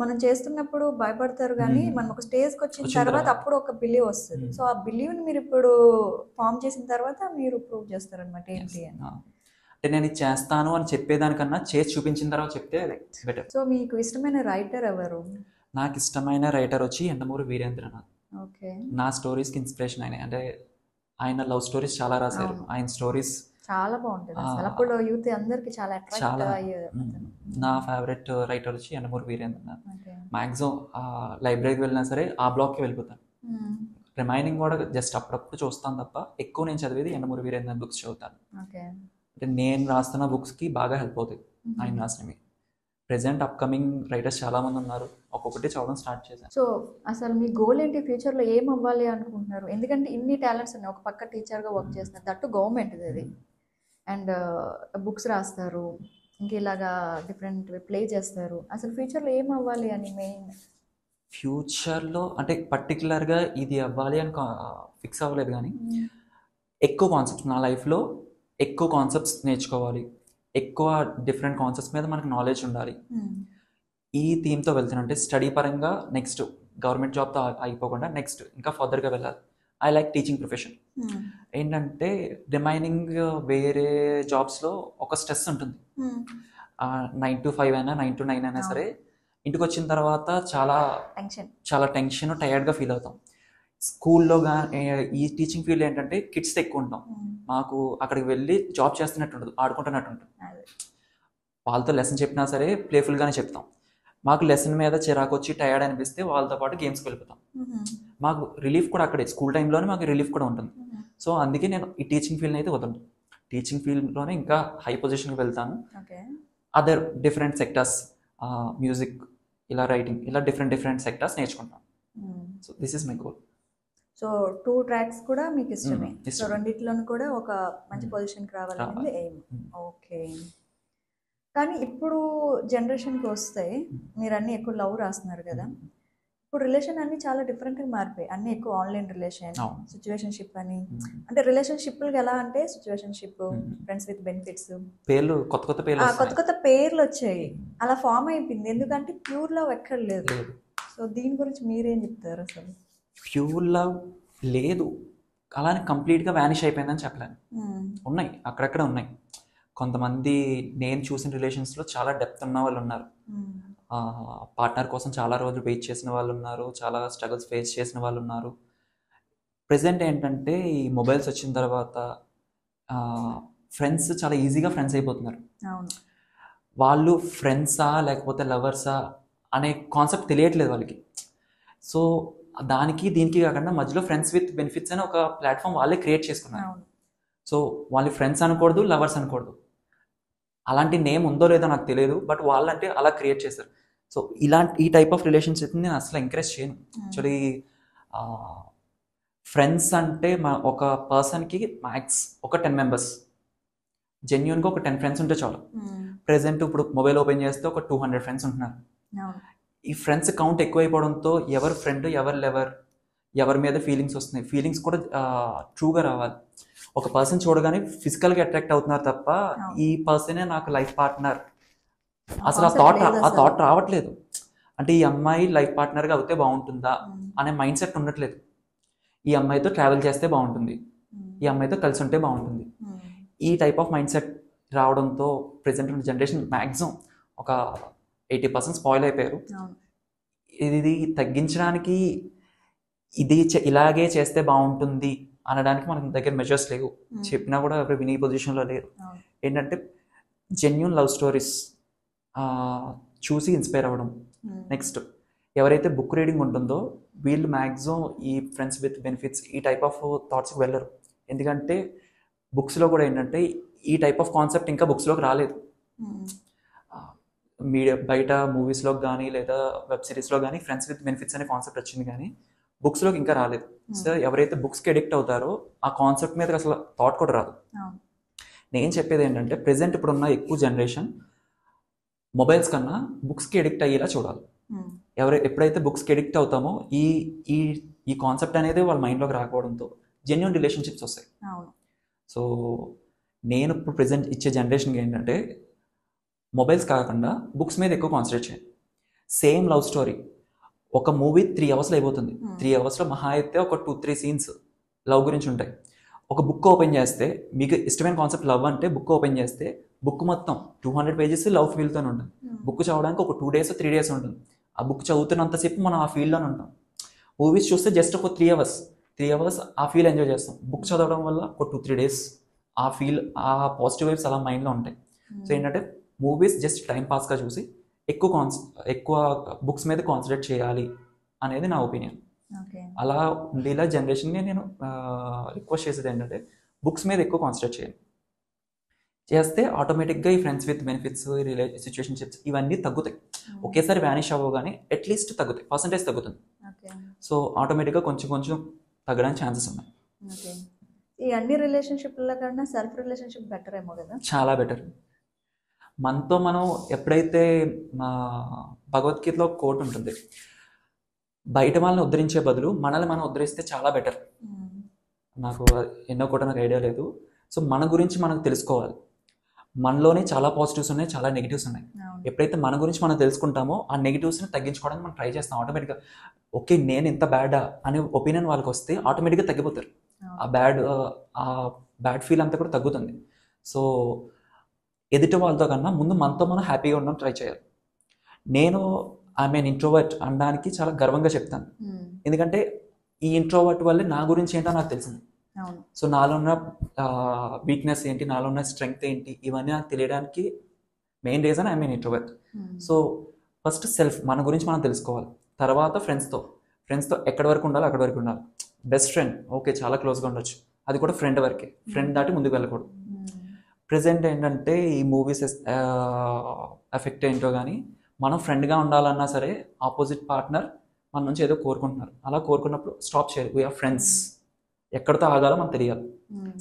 మనం చేస్తున్నప్పుడు భయపడతారు కానీ మనం ఒక స్టేజ్కి వచ్చిన తర్వాత అప్పుడు ఒక బిలీవ్ వస్తుంది. సో ఆ బిలీవ్ని మీరు ఇప్పుడు ఫామ్ చేసిన తర్వాత మీరు ప్రూవ్ చేస్తారనమాట ఏంటి అని. అంటే నేను ఇది చేస్తాను అని చెప్పేదానికన్నా చేసి చూపించిన తర్వాత చెప్తే బెటర్. సో మీకు ఇష్టమైన రైటర్ ఎవరు? నాకు ఇష్టమైన రైటర్ వచ్చి యండమూరి వీరేంద్రనాథ్. ఓకే. నా స్టోరీస్కి ఇన్స్పిరేషన్ ఆయన. అంటే ఆయన లవ్ స్టోరీస్ చాలా రాశారు. ఆయన స్టోరీస్ చాలా బాగుంటుంది అసలు. అప్పుడు యూత్ అందరికి చాలా అట్రాక్ట్ అయ్యేది. నా ఫేవరెట్ రైటర్ వచ్చి యండమూరి వీరేంద్రనాథ్. మ్యాక్సిమం లైబ్రరీకి వెళ్ళినా సరే ఆ బ్లాక్కి వెళ్ళిపోతాను. రిమైనింగ్ కూడా జస్ట్ అప్పుడప్పుడు చూస్తాను తప్ప ఎక్కువ నేను చదివేది యండమూరి వీరేంద్రనాథ్ బుక్స్ చదువుతాను. అంటే నేను రాస్తున్న బుక్స్కి బాగా హెల్ప్ అవుతాయి ఆయన రాసినవి. ప్రెజెంట్ అప్కమింగ్ రైటర్స్ చాలా మంది ఉన్నారు, ఒక్కొక్కటి చదవడం స్టార్ట్ చేశాను. సో అసలు మీ గోల్ ఏంటి? ఫ్యూచర్లో ఏం అవ్వాలి అనుకుంటున్నారు? ఎందుకంటే ఇన్ని టాలెంట్స్ ఉన్నాయి, ఒక పక్క టీచర్గా వర్క్ చేస్తున్నారు, దట్టు గవర్నమెంట్ది అది, అండ్ బుక్స్ రాస్తారు, ఇంక ఇలాగా డిఫరెంట్ ప్లే చేస్తారు. అసలు ఫ్యూచర్లో ఏం అవ్వాలి అని మెయిన్? ఫ్యూచర్లో అంటే పర్టికులర్గా ఇది అవ్వాలి అని ఫిక్స్ అవ్వలేదు, కానీ ఎక్కువ కాన్సెప్ట్స్ నా లైఫ్లో ఎక్కువ కాన్సెప్ట్స్ నేర్చుకోవాలి, ఎక్కువ డిఫరెంట్ కాన్సెప్ట్స్ మీద మనకు నాలెడ్జ్ ఉండాలి. ఈ థీమ్తో వెళ్తానంటే స్టడీ పరంగా నెక్స్ట్ గవర్నమెంట్ జాబ్తో అయిపోకుండా నెక్స్ట్ ఇంకా ఫర్దర్గా వెళ్ళాలి. I like teaching profession. ఏంటంటే రిమైనింగ్ వేరే జాబ్స్లో ఒక స్ట్రెస్ ఉంటుంది. 9 to 5 అయినా 9 to 9 అయినా సరే ఇంటికి వచ్చిన తర్వాత చాలా టెన్షన్, టైర్డ్గా ఫీల్ అవుతాం. స్కూల్లో ఈ టీచింగ్ ఫీల్డ్ ఏంటంటే కిడ్స్ ఎక్కువ ఉంటాం, మాకు అక్కడికి వెళ్ళి జాబ్ చేస్తున్నట్టు ఉండదు, ఆడుకుంటున్నట్టు ఉంటుంది. వాళ్ళతో లెసన్ చెప్పినా సరే ప్లేఫుల్గానే చెప్తాం. మాకు లెసన్ మీద చిరాకు వచ్చి టైర్డ్ అనిపిస్తే వాళ్ళతో పాటు గేమ్స్కి వెళ్ళిపోతాం. మాకు రిలీఫ్ కూడా అక్కడే, స్కూల్ టైంలోనే మాకు రిలీఫ్ కూడా ఉంటుంది. సో అందుకే నేను ఈ టీచింగ్ ఫీల్డ్ని అయితే వదలను. టీచింగ్ ఫీల్డ్లోనే ఇంకా హై పొజిషన్కి వెళ్తాను. అదర్ డిఫరెంట్ సెక్టర్స్, మ్యూజిక్, ఇలా రైటింగ్, ఇలా డిఫరెంట్ సెక్టర్స్ నేర్చుకుంటాను. So this is my goal. So 2 tracks కూడా మీకు ఇష్టమే. సో రెండిట్లోనూ కూడా ఒక మంచి పొజిషన్కి రావాలనేది ఎయిమ్. ఓకే. కానీ ఇప్పుడు జనరేషన్కి వస్తే మీరు అన్నీ ఎక్కువ లవ్ రాస్తున్నారు కదా, ఇప్పుడు రిలేషన్ అన్నీ చాలా డిఫరెంట్గా మారిపోయి, అన్నీ ఎక్కువ ఆన్లైన్ రిలేషన్, సిచ్యువేషన్షిప్ అని. అంటే రిలేషన్షిప్లకి ఎలా అంటే సిచ్యువేషన్షిప్, ఫ్రెండ్స్ విత్ బెనిఫిట్స్, పేర్లు కొత్త పేర్లు వచ్చాయి, అలా ఫామ్ అయిపోయింది. ఎందుకంటే ప్యూర్ లవ్ ఎక్కడ లేదు. సో దీని గురించి మీరేం చెప్తారు? అసలు ప్యూర్ లవ్ లేదు, అలానే కంప్లీట్గా వ్యానిష్ అయిపోయిందని చెప్పలేను. ఉన్నాయి, అక్కడక్కడ ఉన్నాయి. కొంతమంది నేను చూసిన రిలేషన్స్లో చాలా డెప్త్ ఉన్న వాళ్ళు ఉన్నారు, పార్ట్నర్ కోసం చాలా రోజులు వెయిట్ చేసిన వాళ్ళు ఉన్నారు, చాలా స్ట్రగుల్స్ ఫేస్ చేసిన వాళ్ళు ఉన్నారు. ప్రెజెంట్ ఏంటంటే ఈ మొబైల్స్ వచ్చిన తర్వాత ఫ్రెండ్స్ చాలా ఈజీగా ఫ్రెండ్స్ అయిపోతున్నారు. వాళ్ళు ఫ్రెండ్సా లేకపోతే లవర్సా అనే కాన్సెప్ట్ తెలియట్లేదు వాళ్ళకి. సో దానికి దీనికి కాకుండా మధ్యలో ఫ్రెండ్స్ విత్ బెనిఫిట్స్ అని ఒక ప్లాట్ఫామ్ వాళ్ళే క్రియేట్ చేసుకున్నారు. సో వాళ్ళని ఫ్రెండ్స్ అనకూడదు, లవర్స్ అనకూడదు. అలాంటి నేమ్ ఉందో లేదో నాకు తెలియదు, బట్ వాళ్ళంటే అలా క్రియేట్ చేశారు. సో ఈ టైప్ ఆఫ్ రిలేషన్షిప్ని నేను అసలు ఎంకరేజ్ చేయను. యాక్చువల్లీ ఫ్రెండ్స్ అంటే ఒక పర్సన్కి మ్యాక్స్ ఒక 10 మెంబర్స్, జెన్యున్గా ఒక 10 ఫ్రెండ్స్ ఉంటే చాలు. ప్రెజెంట్ ఇప్పుడు మొబైల్ ఓపెన్ చేస్తే ఒక 200 ఫ్రెండ్స్ ఉంటున్నారు. ఈ ఫ్రెండ్స్ కౌంట్ ఎక్కువైపోవడంతో ఎవరు ఫ్రెండ్ ఎవరు లెవర్, ఎవరి మీద ఫీలింగ్స్ వస్తున్నాయి, ఫీలింగ్స్ కూడా ట్రూగా రావాలి. ఒక పర్సన్ చూడగానే ఫిజికల్గా అట్రాక్ట్ అవుతున్నారు తప్ప ఈ పర్సనే నాకు లైఫ్ పార్ట్నర్ అసలు ఆ థాట్ రావట్లేదు. అంటే ఈ అమ్మాయి లైఫ్ పార్ట్నర్గా అవుతే బాగుంటుందా అనే మైండ్ సెట్ ఉండట్లేదు. ఈ అమ్మాయితో ట్రావెల్ చేస్తే బాగుంటుంది, ఈ అమ్మాయితో కలిసి ఉంటే బాగుంటుంది. ఈ టైప్ ఆఫ్ మైండ్ సెట్ రావడంతో ప్రజెంట్ ఉన్న జనరేషన్ మ్యాక్సిమం ఒక 80% స్పాయిల్ అయిపోయారు. ఇది తగ్గించడానికి ఇలాగే చేస్తే బాగుంటుంది అనడానికి మన దగ్గర మెజర్స్ లేవు. చెప్పినా కూడా ఎవరు వినే పొజిషన్లో లేరు. ఏంటంటే జెన్యూన్ లవ్ స్టోరీస్ చూసి ఇన్స్పైర్ అవ్వడం. నెక్స్ట్ ఎవరైతే బుక్ రీడింగ్ ఉంటుందో వీళ్ళు మ్యాక్సిమం ఈ ఫ్రెండ్స్ విత్ బెనిఫిట్స్ ఈ టైప్ ఆఫ్ థాట్స్కి వెళ్ళరు. ఎందుకంటే బుక్స్లో కూడా ఏంటంటే ఈ టైప్ ఆఫ్ కాన్సెప్ట్ ఇంకా బుక్స్లోకి రాలేదు. మీడియా బయట మూవీస్లో కానీ లేదా వెబ్ సిరీస్లో కానీ ఫ్రెండ్స్ విత్ బెనిఫిట్స్ అనే కాన్సెప్ట్ వచ్చింది, కానీ బుక్స్లోకి ఇంకా రాలేదు. సో ఎవరైతే బుక్స్కి అడిక్ట్ అవుతారో ఆ కాన్సెప్ట్ మీద అసలు థాట్ కూడా రాదు. నేను చెప్పేది ఏంటంటే ప్రెసెంట్ ఇప్పుడున్న ఎక్కువ జనరేషన్ మొబైల్స్ కన్నా బుక్స్కి అడిక్ట్ అయ్యేలా చూడాలి. ఎప్పుడైతే బుక్స్కి అడిక్ట్ అవుతామో ఈ ఈ ఈ కాన్సెప్ట్ అనేది వాళ్ళ మైండ్లోకి రాకపోవడంతో జెన్యూన్ రిలేషన్షిప్స్ వస్తాయి. సో నేను ఇప్పుడు ప్రెసెంట్ ఇచ్చే జనరేషన్కి ఏంటంటే మొబైల్స్ కాకుండా బుక్స్ మీద ఎక్కువ కాన్సన్ట్రేట్ చేయండి. సేమ్ లవ్ స్టోరీ ఒక మూవీ 3 అవర్స్లో అయిపోతుంది. 3 అవర్స్లో మహా అయితే ఒక 2-3 సీన్స్ లవ్ గురించి ఉంటాయి. ఒక బుక్ ఓపెన్ చేస్తే మీకు ఇష్టమైన కాన్సెప్ట్ లవ్ అంటే బుక్ ఓపెన్ చేస్తే బుక్ మొత్తం 200 పేజెస్ లవ్ ఫీల్తోనే ఉంటుంది. బుక్ చదవడానికి ఒక 2 days 3 days ఉంటుంది. ఆ బుక్ చదువుతున్నంతసేపు మనం ఆ ఫీల్డ్లోనే ఉంటాం. మూవీస్ చూస్తే జస్ట్ ఒక 3 అవర్స్ ఆ ఫీల్ ఎంజాయ్ చేస్తాం. బుక్ చదవడం వల్ల ఒక 2-3 days ఆ ఫీల్ ఆ పాజిటివ్ వైబ్స్ అలా మైండ్లో ఉంటాయి. సో ఏంటంటే మూవీస్ జస్ట్ టైం పాస్గా చూసి ఎక్కువ బుక్స్ మీద కాన్సన్ట్రేట్ చేయాలి అనేది నా ఒపీనియన్. అలా ఉండేలా జనరేషన్ని నేను రిక్వెస్ట్ చేసేది ఏంటంటే బుక్స్ మీద ఎక్కువ కాన్సన్ట్రేట్ చేస్తే ఆటోమేటిక్గా ఈ ఫ్రెండ్స్ విత్ బెనిఫిట్స్ సిచ్యువేషన్షిప్స్ ఇవన్నీ తగ్గుతాయి. ఒకేసారి వ్యానిష్ అవ్వగానే అట్లీస్ట్ తగ్గుతాయి, పర్సంటేజ్ తగ్గుతుంది. సో ఆటోమేటిక్గా కొంచెం తగ్గడానికి ఛాన్సెస్ ఉన్నాయి. ఈ అన్ని రిలేషన్షిప్ల కన్నా సెల్ఫ్ రిలేషన్షిప్ బెటర్ ఏమో కదా? చాలా బెటర్. మనతో మనం ఎప్పుడైతే భగవద్గీతలో కోట్ ఉంటుంది, బయట వాళ్ళని ఉద్ధరించే బదులు మనల్ని మనం ఉద్ధరిస్తే చాలా బెటర్. నాకు ఎన్నో కోట నాకు ఐడియా లేదు. సో మన గురించి మనకు తెలుసుకోవాలి. మనలోనే చాలా పాజిటివ్స్ ఉన్నాయి, చాలా నెగిటివ్స్ ఉన్నాయి. ఎప్పుడైతే మన గురించి మనం తెలుసుకుంటామో ఆ నెగిటివ్స్ని తగ్గించుకోవడానికి మనం ట్రై చేస్తాం. ఆటోమేటిక్గా ఓకే నేను ఇంత బ్యాడా అనే ఒపీనియన్ వాళ్ళకి వస్తే ఆటోమేటిక్గా తగ్గిపోతారు. ఆ బ్యాడ్ ఫీల్ అంతా కూడా తగ్గుతుంది. సో ఎదుటి వాళ్ళతో కన్నా ముందు మనతో మనం హ్యాపీగా ఉండడం ట్రై చేయాలి. నేను ఐఎమ్ ఎన్ ఇంట్రోవర్ట్ అనడానికి చాలా గర్వంగా చెప్తాను. ఎందుకంటే ఈ ఇంట్రోవర్ట్ వల్లే నా గురించి ఏంటో నాకు తెలిసింది. సో నాలో ఉన్న వీక్నెస్ ఏంటి, నాలో ఉన్న స్ట్రెంగ్త్ ఏంటి, ఇవన్నీ నాకు తెలియడానికి main reason I'm N introvert. So first self మన గురించి మనం తెలుసుకోవాలి. తర్వాత ఫ్రెండ్స్తో ఎక్కడి వరకు ఉండాలో అక్కడి వరకు ఉండాలి. బెస్ట్ ఫ్రెండ్ ఓకే చాలా క్లోజ్గా ఉండొచ్చు, అది కూడా ఫ్రెండ్ వరకే, ఫ్రెండ్ దాటి ముందుకు వెళ్ళకూడదు. ప్రజెంట్ ఏంటంటే ఈ మూవీస్ ఎఫెక్ట్ ఏంటో కానీ మనం ఫ్రెండ్గా ఉండాలన్నా సరే ఆపోజిట్ పార్ట్నర్ మన నుంచి ఏదో కోరుకుంటున్నారు. అలా కోరుకున్నప్పుడు స్టాప్ చేయాలి. We are friends. ఎక్కడితో ఆగాలో మనకు తెలియాలి.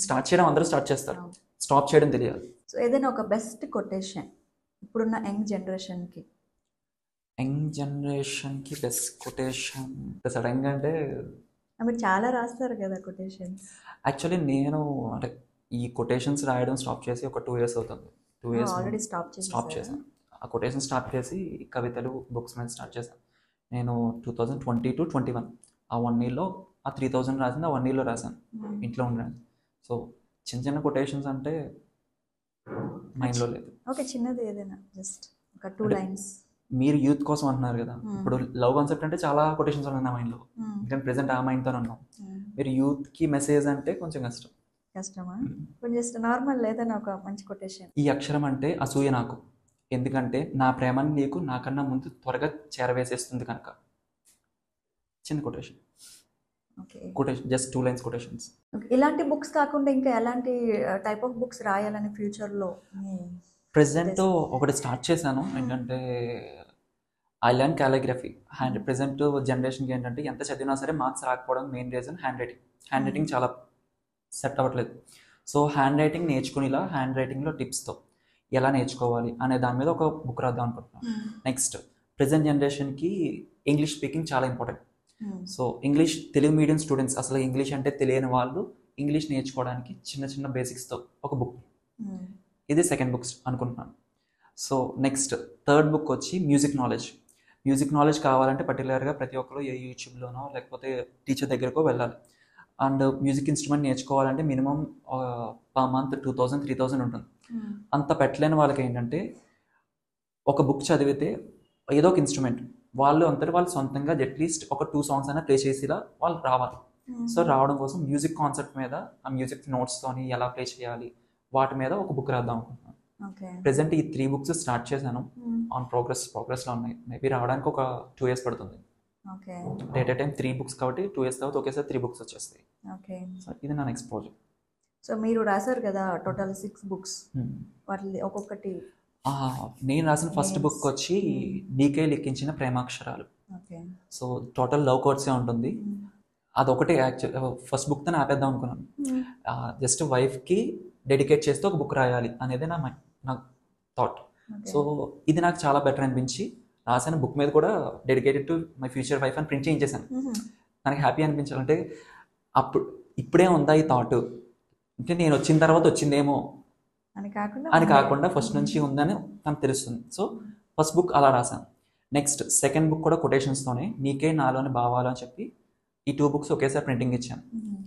స్టార్ట్ చేయడం అందరూ స్టార్ట్ చేస్తారు, స్టాప్ చేయడం తెలియాలి. సో ఏదైనా ఒక బెస్ట్ కొటేషన్ ఇప్పుడున్న యంగ్ జనరేషన్కి బెస్ట్ కొటేషన్ సడన్గా అంటే మీరు చాలా రాస్తారు కదా కొటేషన్స్. యాక్చువల్లీ నేను అంటే ఈ కొటేషన్స్ రాయడం స్టాప్ చేసి ఒక 2 years అవుతుంది. 2 years ఆల్రెడీ స్టాప్ చేశాను. ఆ కొటేషన్ స్టార్ట్ చేసి కవితలు బుక్స్ మీద స్టార్ట్ చేశాను. నేను 2020-21 ఆ 1 yearలో ఆ 3000 రాసింది, ఆ 1 yearలో రాశాను ఇంట్లో ఉండడానికి. సో చిన్న కొటేషన్స్ అంటే మైండ్లో లేదు. ఓకే, చిన్నది ఏదైనా జస్ట్ ఒక 2 lines. మీరు యూత్ కోసం అంటున్నారు కదా, ఇప్పుడు లవ్ కాన్సెప్ట్ అంటే చాలా కొటేషన్స్ ఉన్నాయి నా మైండ్లో. ఇంకా ప్రెసెంట్ ఆ మైండ్తో ఉన్నాం. మీరు యూత్కి మెసేజ్ అంటే కొంచెం కష్టమా? జస్ట్ నార్మల్ ఏదైనా ఒక మంచి కొటేషన్. ఈ అక్షరం అంటే అసూయ నాకు, ఎందుకంటే నా ప్రేమని నీకు నాకన్నా ముందు త్వరగా చేరవేసేస్తుంది కనుక. చిన్న కొటేషన్, జస్ట్ 2 lines కొటేషన్స్. ఇలాంటి బుక్స్ కాకుండా ఇంకా ఎలాంటి టైప్ ఆఫ్ బుక్స్ రాయాలని ఫ్యూచర్లో? ప్రెసెంట్ ఒకటి స్టార్ట్ చేశాను. ఏంటంటే ఐ లర్న్ క్యాలిగ్రఫీ. ప్రెసెంట్ జనరేషన్కి ఏంటంటే ఎంత చదివినా సరే మార్క్స్ రాకపోవడం మెయిన్ రీజన్ హ్యాండ్ రైటింగ్ చాలా సెట్ అవ్వట్లేదు. సో హ్యాండ్ రైటింగ్ నేర్చుకునేలా హ్యాండ్ రైటింగ్లో టిప్స్తో ఎలా నేర్చుకోవాలి అనే దాని మీద ఒక బుక్ రాద్దాం అనుకుంటున్నాను. నెక్స్ట్ ప్రెసెంట్ జనరేషన్కి ఇంగ్లీష్ స్పీకింగ్ చాలా important. So Telugu medium students, అసలు ఇంగ్లీష్ అంటే తెలియని వాళ్ళు ఇంగ్లీష్ నేర్చుకోవడానికి చిన్న బేసిక్స్తో ఒక బుక్, ఇది సెకండ్ బుక్ అనుకుంటున్నాను. సో నెక్స్ట్ థర్డ్ బుక్ వచ్చి మ్యూజిక్ నాలెడ్జ్. మ్యూజిక్ నాలెడ్జ్ కావాలంటే పర్టికులర్గా ప్రతి ఒక్కరు ఏ యూట్యూబ్లోనో లేకపోతే టీచర్ దగ్గరకో వెళ్ళాలి. అండ్ మ్యూజిక్ ఇన్స్ట్రుమెంట్ నేర్చుకోవాలంటే మినిమం పర్ మంత్ 2000 3000 ఉంటుంది. అంత పెట్టలేని వాళ్ళకి ఏంటంటే ఒక బుక్ చదివితే ఏదో ఒక ఇన్స్ట్రుమెంట్ వాళ్ళు సొంతంగా అట్లీస్ట్ ఒక 2 సాంగ్స్ అయినా ప్లే చేసేలా వాళ్ళు రావాలి. సో రావడం కోసం మ్యూజిక్ కాన్సెప్ట్ మీద ఆ మ్యూజిక్ నోట్స్తోని ఎలా ప్లే చేయాలి వాటి మీద ఒక బుక్ రాద్దాం అనుకుంటున్నాను. ప్రెసెంట్ ఈ 3 బుక్స్ స్టార్ట్ చేశాను. ఆన్ ప్రోగ్రెస్లో ఉన్నాయి. మేబీ రావడానికి ఒక 2 years పడుతుంది. ఎట్ ఏ టైం 3 బుక్స్ కాబట్టి 2 years తర్వాత ఒకేసారి 3 బుక్స్ వచ్చేస్తాయి. సో ఇది నా నెక్స్ట్ ప్రాజెక్ట్. సో మీరు రాశారు కదా టోటల్ 6 బుక్స్, వాటి ఒక్కొక్కటి. నేను రాసిన ఫస్ట్ బుక్ వచ్చి నీకే లిఖించిన ప్రేమాక్షరాలు. సో టోటల్ లవ్ కోర్సే ఉంటుంది. అదొకటి యాక్చువల్ ఫస్ట్ బుక్తో ఆపేద్దాం అనుకున్నాను. జస్ట్ వైఫ్కి డెడికేట్ చేస్తే ఒక బుక్ రాయాలి అనేది నా థాట్. సో ఇది నాకు చాలా బెటర్ అనిపించి రాసిన బుక్ మీద కూడా dedicated to my future wife అని ప్రింట్ చేయించేసాను. నాకు హ్యాపీ అనిపించాలంటే ఇప్పుడే ఉందా ఈ థాట్, అంటే నేను వచ్చిన తర్వాత వచ్చిందేమో అని కాకుండా ఫస్ట్ నుంచి ఉందని తనకు తెలుస్తుంది. సో ఫస్ట్ బుక్ అలా రాశాను. నెక్స్ట్ సెకండ్ బుక్ కూడా కొటేషన్స్తోనే నీకే నాలోని భావాలు అని చెప్పి ఈ 2 బుక్స్ ఒకేసారి ప్రింటింగ్ ఇచ్చాను.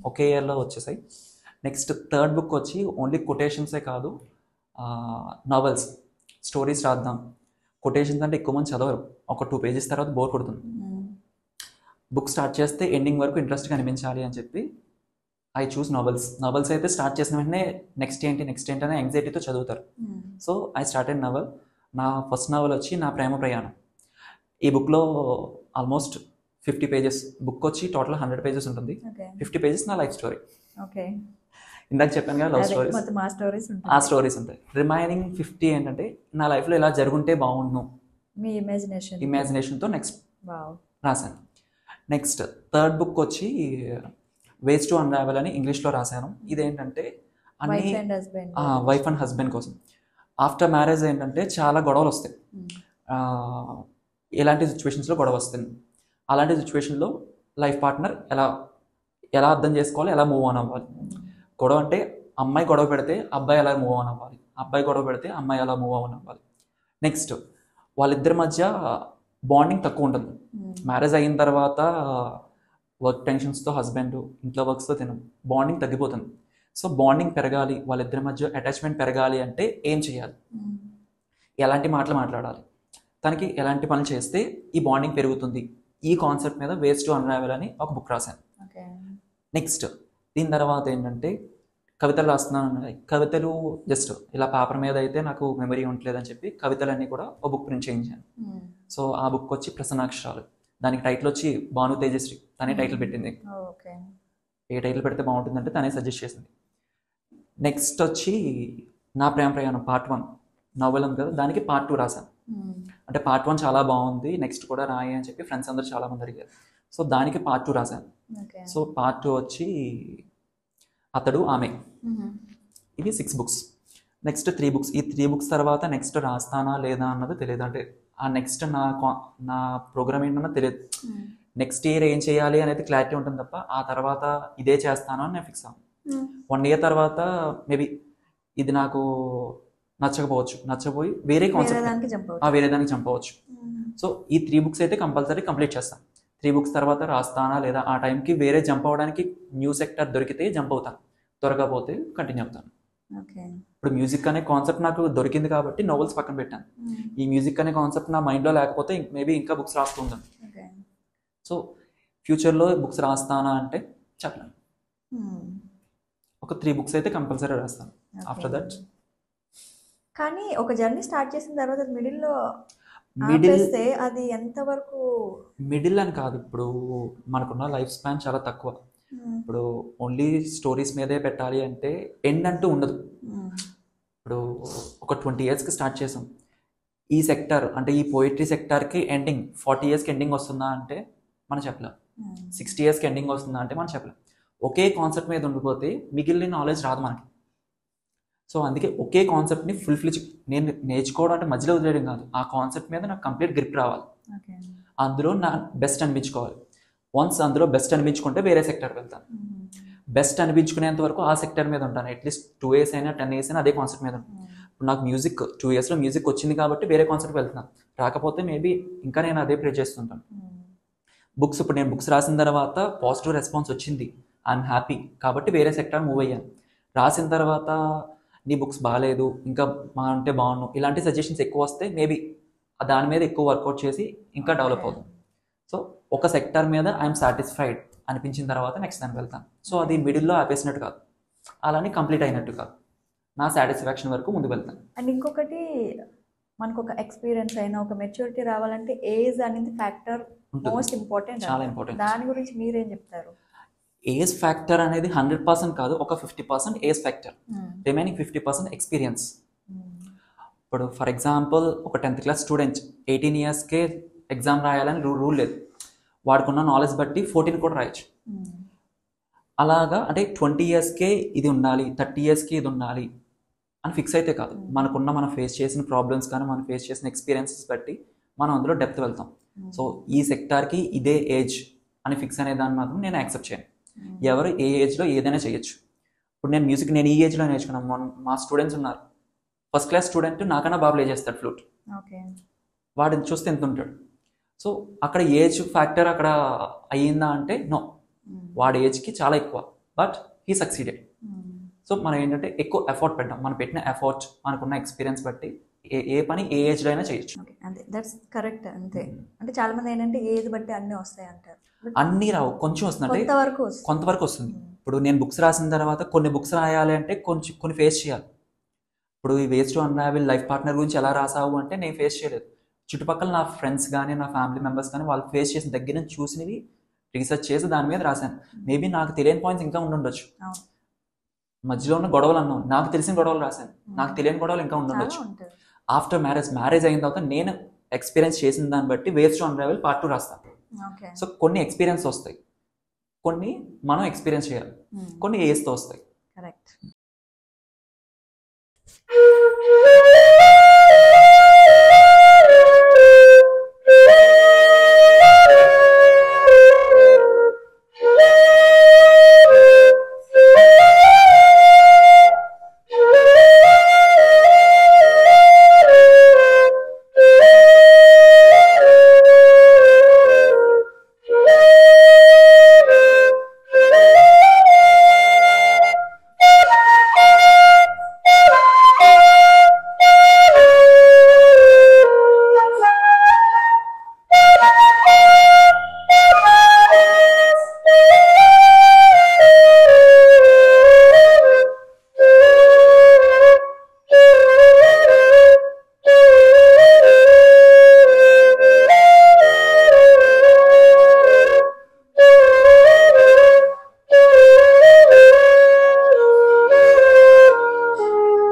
ఒకే ఇయర్లో వచ్చేసాయి. నెక్స్ట్ థర్డ్ బుక్ వచ్చి ఓన్లీ కొటేషన్సే కాదు, నావెల్స్, స్టోరీస్ రాద్దాం. కొటేషన్స్ అంటే ఎక్కువ మంది చదవరు, ఒక 2 pages తర్వాత బోర్ కొడుతుంది. బుక్ స్టార్ట్ చేస్తే ఎండింగ్ వరకు ఇంట్రెస్ట్గా అనిపించాలి అని చెప్పి ఐ చూస్ నావెల్స్ అయితే స్టార్ట్ చేసిన వెంటనే నెక్స్ట్ ఏంటి అనే యాంగ్జైటీతో చదువుతారు. So I started novel. నా ఫస్ట్ నవల్ వచ్చి నా ప్రేమ ప్రయాణం. ఈ బుక్లో ఆల్మోస్ట్ 50 pages. బుక్ వచ్చి టోటల్ 100 pages ఉంటుంది. 50 pages నా లైఫ్ స్టోరీ. ఇందాక చెప్పాను కదా లవ్ స్టోరీస్, ఆ స్టోరీస్ ఉంటాయి. రిమైనింగ్ 50 ఏంటంటే నా లైఫ్లో ఇలా జరుగుంటే బాగుండు, మీ ఇమాజినేషన్తో నెక్స్ట్ రాశాను. నెక్స్ట్ థర్డ్ బుక్ వచ్చి వేస్ టు అన్రావెల్ అని ఇంగ్లీష్లో రాశాను. ఇదేంటంటే అన్ని వైఫ్ అండ్ హస్బెండ్ కోసం. ఆఫ్టర్ మ్యారేజ్ ఏంటంటే చాలా గొడవలు వస్తాయి. ఎలాంటి సిచ్యువేషన్స్లో గొడవ వస్తుంది, అలాంటి సిచ్యువేషన్లో లైఫ్ పార్ట్నర్ ఎలా అర్థం చేసుకోవాలి, ఎలా మూవ్ ఆన్ అవ్వాలి. గొడవ అంటే అమ్మాయి గొడవ పెడితే అబ్బాయి ఎలా మూవ్ ఆన్ అవ్వాలి, అబ్బాయి గొడవ పెడితే అమ్మాయి ఎలా మూవ్ ఆన్ అవ్వాలి. నెక్స్ట్ వాళ్ళిద్దరి మధ్య బాండింగ్ తక్కువ ఉంటుంది. మ్యారేజ్ అయిన తర్వాత వర్క్ టెన్షన్స్తో హస్బెండ్, ఇంట్లో వర్క్స్తో బాండింగ్ తగ్గిపోతుంది. సో బాండింగ్ పెరగాలి, వాళ్ళిద్దరి మధ్య అటాచ్మెంట్ పెరగాలి అంటే ఏం చేయాలి, ఎలాంటి మాటలు మాట్లాడాలి, తనకి ఎలాంటి పనులు చేస్తే ఈ బాండింగ్ పెరుగుతుంది, ఈ కాన్సెప్ట్ మీద వేస్ టు అన్రావెల్ అని ఒక బుక్ రాశాను. నెక్స్ట్ దీని తర్వాత ఏంటంటే కవితలు రాస్తున్నాను. కవితలు జస్ట్ ఇలా పేపర్ మీద అయితే నాకు మెమరీ ఉండలేదని చెప్పి కవితలన్నీ కూడా ఒక బుక్ ప్రింట్ చేయించాను. సో ఆ బుక్ వచ్చి ప్రసన్నాక్షరాలు. దానికి టైటిల్ వచ్చి భాను తేజశ్రీ, తనే టైటిల్ పెట్టింది. ఏ టైటిల్ పెడితే బాగుంటుందంటే తనే సజెస్ట్ చేసింది. నెక్స్ట్ వచ్చి నా ప్రేమ ప్రయాణం పార్ట్ 1 నవల్ ఉంది కదా, దానికి పార్ట్ 2 రాశాను. అంటే పార్ట్ 1 చాలా బాగుంది, నెక్స్ట్ కూడా రాయి అని చెప్పి ఫ్రెండ్స్ అందరూ చాలా మంది అడిగారు. సో దానికి పార్ట్ 2 రాశాను. సో పార్ట్ 2 వచ్చి అతడు ఆమె. ఇవి 6 బుక్స్. Next 3 books. ఈ 3 బుక్స్ తర్వాత నెక్స్ట్ రాస్తానా లేదా అన్నది తెలియదు. అంటే ఆ నెక్స్ట్ నా ప్రోగ్రామ్ ఏంటన్నా తెలియదు. నెక్స్ట్ ఇయర్ ఏం చేయాలి అనేది క్లారిటీ ఉంటుంది తప్ప ఆ తర్వాత ఇదే చేస్తాను అని నేను ఫిక్స్ అవ్వను. 1 year తర్వాత మేబీ ఇది నాకు నచ్చపోయి వేరే కాన్సెప్ట్ వేరే దానికి జంప్ అవ్వచ్చు. సో ఈ 3 బుక్స్ అయితే కంపల్సరీ కంప్లీట్ చేస్తాను. 3 బుక్స్ తర్వాత రాస్తానా లేదా ఆ టైంకి వేరే జంప్ అవ్వడానికి న్యూ సెక్టర్ దొరికితే జంప్ అవుతాను, దొరకపోతే కంటిన్యూ అవుతాను. ఇప్పుడు మ్యూజిక్ అనే కాన్సెప్ట్ నాకు దొరికింది కాబట్టి నోవెల్స్ పక్కన పెట్టాను. ఈ మ్యూజిక్ అనే కాన్సెప్ట్ నా మైండ్లో లేకపోతే మేబీ ఇంకా బుక్స్ రాస్తుంటాను. సో ఫ్యూచర్లో బుక్స్ రాస్తానా అంటే చెప్పలేను. ఒక 3 బుక్స్ అయితే కంపల్సరీ రాస్తాను. ఆఫ్టర్ దట్ కానీ ఒక జర్నీ స్టార్ట్ చేసిన తర్వాత మిడిల్ అది ఎంతవరకు మిడిల్ అని కాదు. ఇప్పుడు మనకున్న లైఫ్ స్పాన్ చాలా తక్కువ. ఇప్పుడు ఓన్లీ స్టోరీస్ మీదే పెట్టాలి అంటే ఎండ్ అంటూ ఉండదు. ఇప్పుడు ఒక 20 yearsకి స్టార్ట్ చేసాం. ఈ సెక్టర్ అంటే ఈ పోయిటరీ సెక్టార్కి ఎండింగ్ 40 yearsకి ఎండింగ్ వస్తుందా అంటే మనం చెప్పలేం. 60 yearsకి ఎండింగ్ వస్తుందా అంటే మనం చెప్పలేం. ఒకే కాన్సెప్ట్ మీద ఉండిపోతే మిగిలిన నాలెడ్జ్ రాదు మనకి. సో అందుకే ఒకే కాన్సెప్ట్ని ఫుల్ఫిల్ నేను నేర్చుకోవడం అంటే మధ్యలో వదిలేయడం కాదు, ఆ కాన్సెప్ట్ మీద నాకు కంప్లీట్ గ్రిప్ రావాలి, అందులో నా బెస్ట్ అనిపించుకోవాలి. వన్స్ అందులో బెస్ట్ అనిపించుకుంటే వేరే సెక్టర్కి వెళ్తాను. బెస్ట్ అనిపించుకునేంత వరకు ఆ సెక్టర్ మీద ఉంటాను. అట్లీస్ట్ 2 years అయినా 10 years అయినా అదే కాన్సెప్ట్ మీద ఉంటాను. ఇప్పుడు నాకు మ్యూజిక్ 2 yearsలో మ్యూజిక్ వచ్చింది కాబట్టి వేరే కాన్సెప్ట్కి వెళ్తున్నాను. రాకపోతే మేబీ ఇంకా నేను అదే ప్రే చేస్తుంటాను. బుక్స్, ఇప్పుడు నేను బుక్స్ రాసిన తర్వాత పాజిటివ్ రెస్పాన్స్ వచ్చింది, ఐఎమ్ హ్యాపీ కాబట్టి వేరే సెక్టార్ మూవ్ అయ్యాను. రాసిన తర్వాత నీ బుక్స్ బాగాలేదు, ఇంకా మా అంటే బాగున్నావు, ఇలాంటి సజెషన్స్ ఎక్కువ వస్తే మేబీ దాని మీద ఎక్కువ వర్కౌట్ చేసి ఇంకా డెవలప్ అవుతాం. సో ఒక సెక్టార్ మీద ఐఎమ్ సాటిస్ఫైడ్ అనిపించిన తర్వాత నెక్స్ట్ దానికి వెళ్తాను. సో అది మిడిల్లో ఆపేసినట్టు కాదు, అలానే కంప్లీట్ అయినట్టు కాదు, నా సాటిస్ఫాక్షన్ వరకు ముందుకు వెళ్తాను. అండ్ ఇంకొకటి, మనకు ఒక ఎక్స్పీరియన్స్ అయినా ఒక మెచ్యూరిటీ రావాలంటే ఏజ్ అనేది ఫ్యాక్టర్ మోస్ట్ ఇంపార్టెంట్, చాలా ఇంపార్టెంట్. దాని గురించి మీరేం చెప్తారు? ఏజ్ ఫ్యాక్టర్ అనేది 100% కాదు, ఒక 50% ఏజ్ ఫ్యాక్టర్, రిమైనింగ్ 50% ఎక్స్పీరియన్స్. ఇప్పుడు ఫర్ ఎగ్జాంపుల్ ఒక 10th క్లాస్ స్టూడెంట్ 18 yearsకే ఎగ్జామ్ రాయాలని రూల్ లేదు, వాడుకున్న నాలెడ్జ్ బట్టి 14 కూడా రాయొచ్చు. అలాగా అంటే 20 yearsకే ఇది ఉండాలి, 30 yearsకి ఇది ఉండాలి అని ఫిక్స్ అయితే కాదు. మనం ఫేస్ చేసిన ప్రాబ్లమ్స్ కానీ మనం ఫేస్ చేసిన ఎక్స్పీరియన్సెస్ బట్టి మనం అందులో డెప్త్ వెళ్తాం. సో ఈ సెక్టార్కి ఇదే ఏజ్ అని ఫిక్స్ అనే దాన్ని మాత్రం నేను యాక్సెప్ట్ చేయను. ఎవరు ఏ ఏజ్లో ఏదైనా చేయొచ్చు. ఇప్పుడు నేను మ్యూజిక్ నేను ఈ ఏజ్లో నేర్చుకున్నాను. మా స్టూడెంట్స్ ఉన్నారు, ఫస్ట్ క్లాస్ స్టూడెంట్ నాకన్నా బాగా ప్లే చేస్తాడు ఫ్లూట్, వాడిని చూస్తే ఎంత ఉంటాడు. సో అక్కడ ఏజ్ ఫ్యాక్టర్ అక్కడ అయ్యిందా అంటే నో, వాడి ఏజ్కి చాలా ఎక్కువ, బట్ హీ సక్సీడెడ్. సో మనం ఏంటంటే ఎక్కువ ఎఫర్ట్ పెట్టాం, మనం పెట్టిన ఎఫర్ట్ మనకున్న ఎక్స్పీరియన్స్ బట్టి ఏ పని ఏ ఏజ్లో అయినా చేయొచ్చు. అంతే, దట్స్ కరెక్ట్. అంతే, అంటే చాలా మంది ఏంటంటే ఏజ్ బట్టి అన్నీ వస్తాయి అంటారు. అన్నీ రావు, కొంచెం వస్తుంది, కొంతవరకు వస్తుంది. ఇప్పుడు నేను బుక్స్ రాసిన తర్వాత కొన్ని బుక్స్ రాయాలి అంటే కొన్ని ఫేస్ చేయాలి. ఇప్పుడు ఈ waste to unravel life partner గురించి ఎలా రాసావు అంటే నేను ఫేస్ చేయలేదు, చుట్టుపక్కల నా ఫ్రెండ్స్ కానీ నా ఫ్యామిలీ మెంబర్స్ కానీ వాళ్ళు ఫేస్ చేసిన దగ్గర నుంచి చూసినవి రీసెర్చ్ చేసి దాని మీద రాశాను. మేబీ నాకు తెలియని పాయింట్స్ ఇంకా ఉండొచ్చు, మధ్యలో ఉన్న గొడవలు అన్నాను, నాకు తెలిసిన గొడవలు రాశాను, నాకు తెలియని గొడవలు ఇంకా ఉండొచ్చు. ఆఫ్టర్ మ్యారేజ్ అయిన తర్వాత నేను ఎక్స్పీరియన్స్ చేసిన దాన్ని బట్టి వేస్ట్ టు అన్రావెల్ పార్ట్ 2 రాస్తాను. సో కొన్ని ఎక్స్పీరియన్స్ వస్తాయి, కొన్ని మనం ఎక్స్పీరియన్స్ చేయాలి, కొన్ని ఏజ్తో వస్తాయి. కరెక్ట్.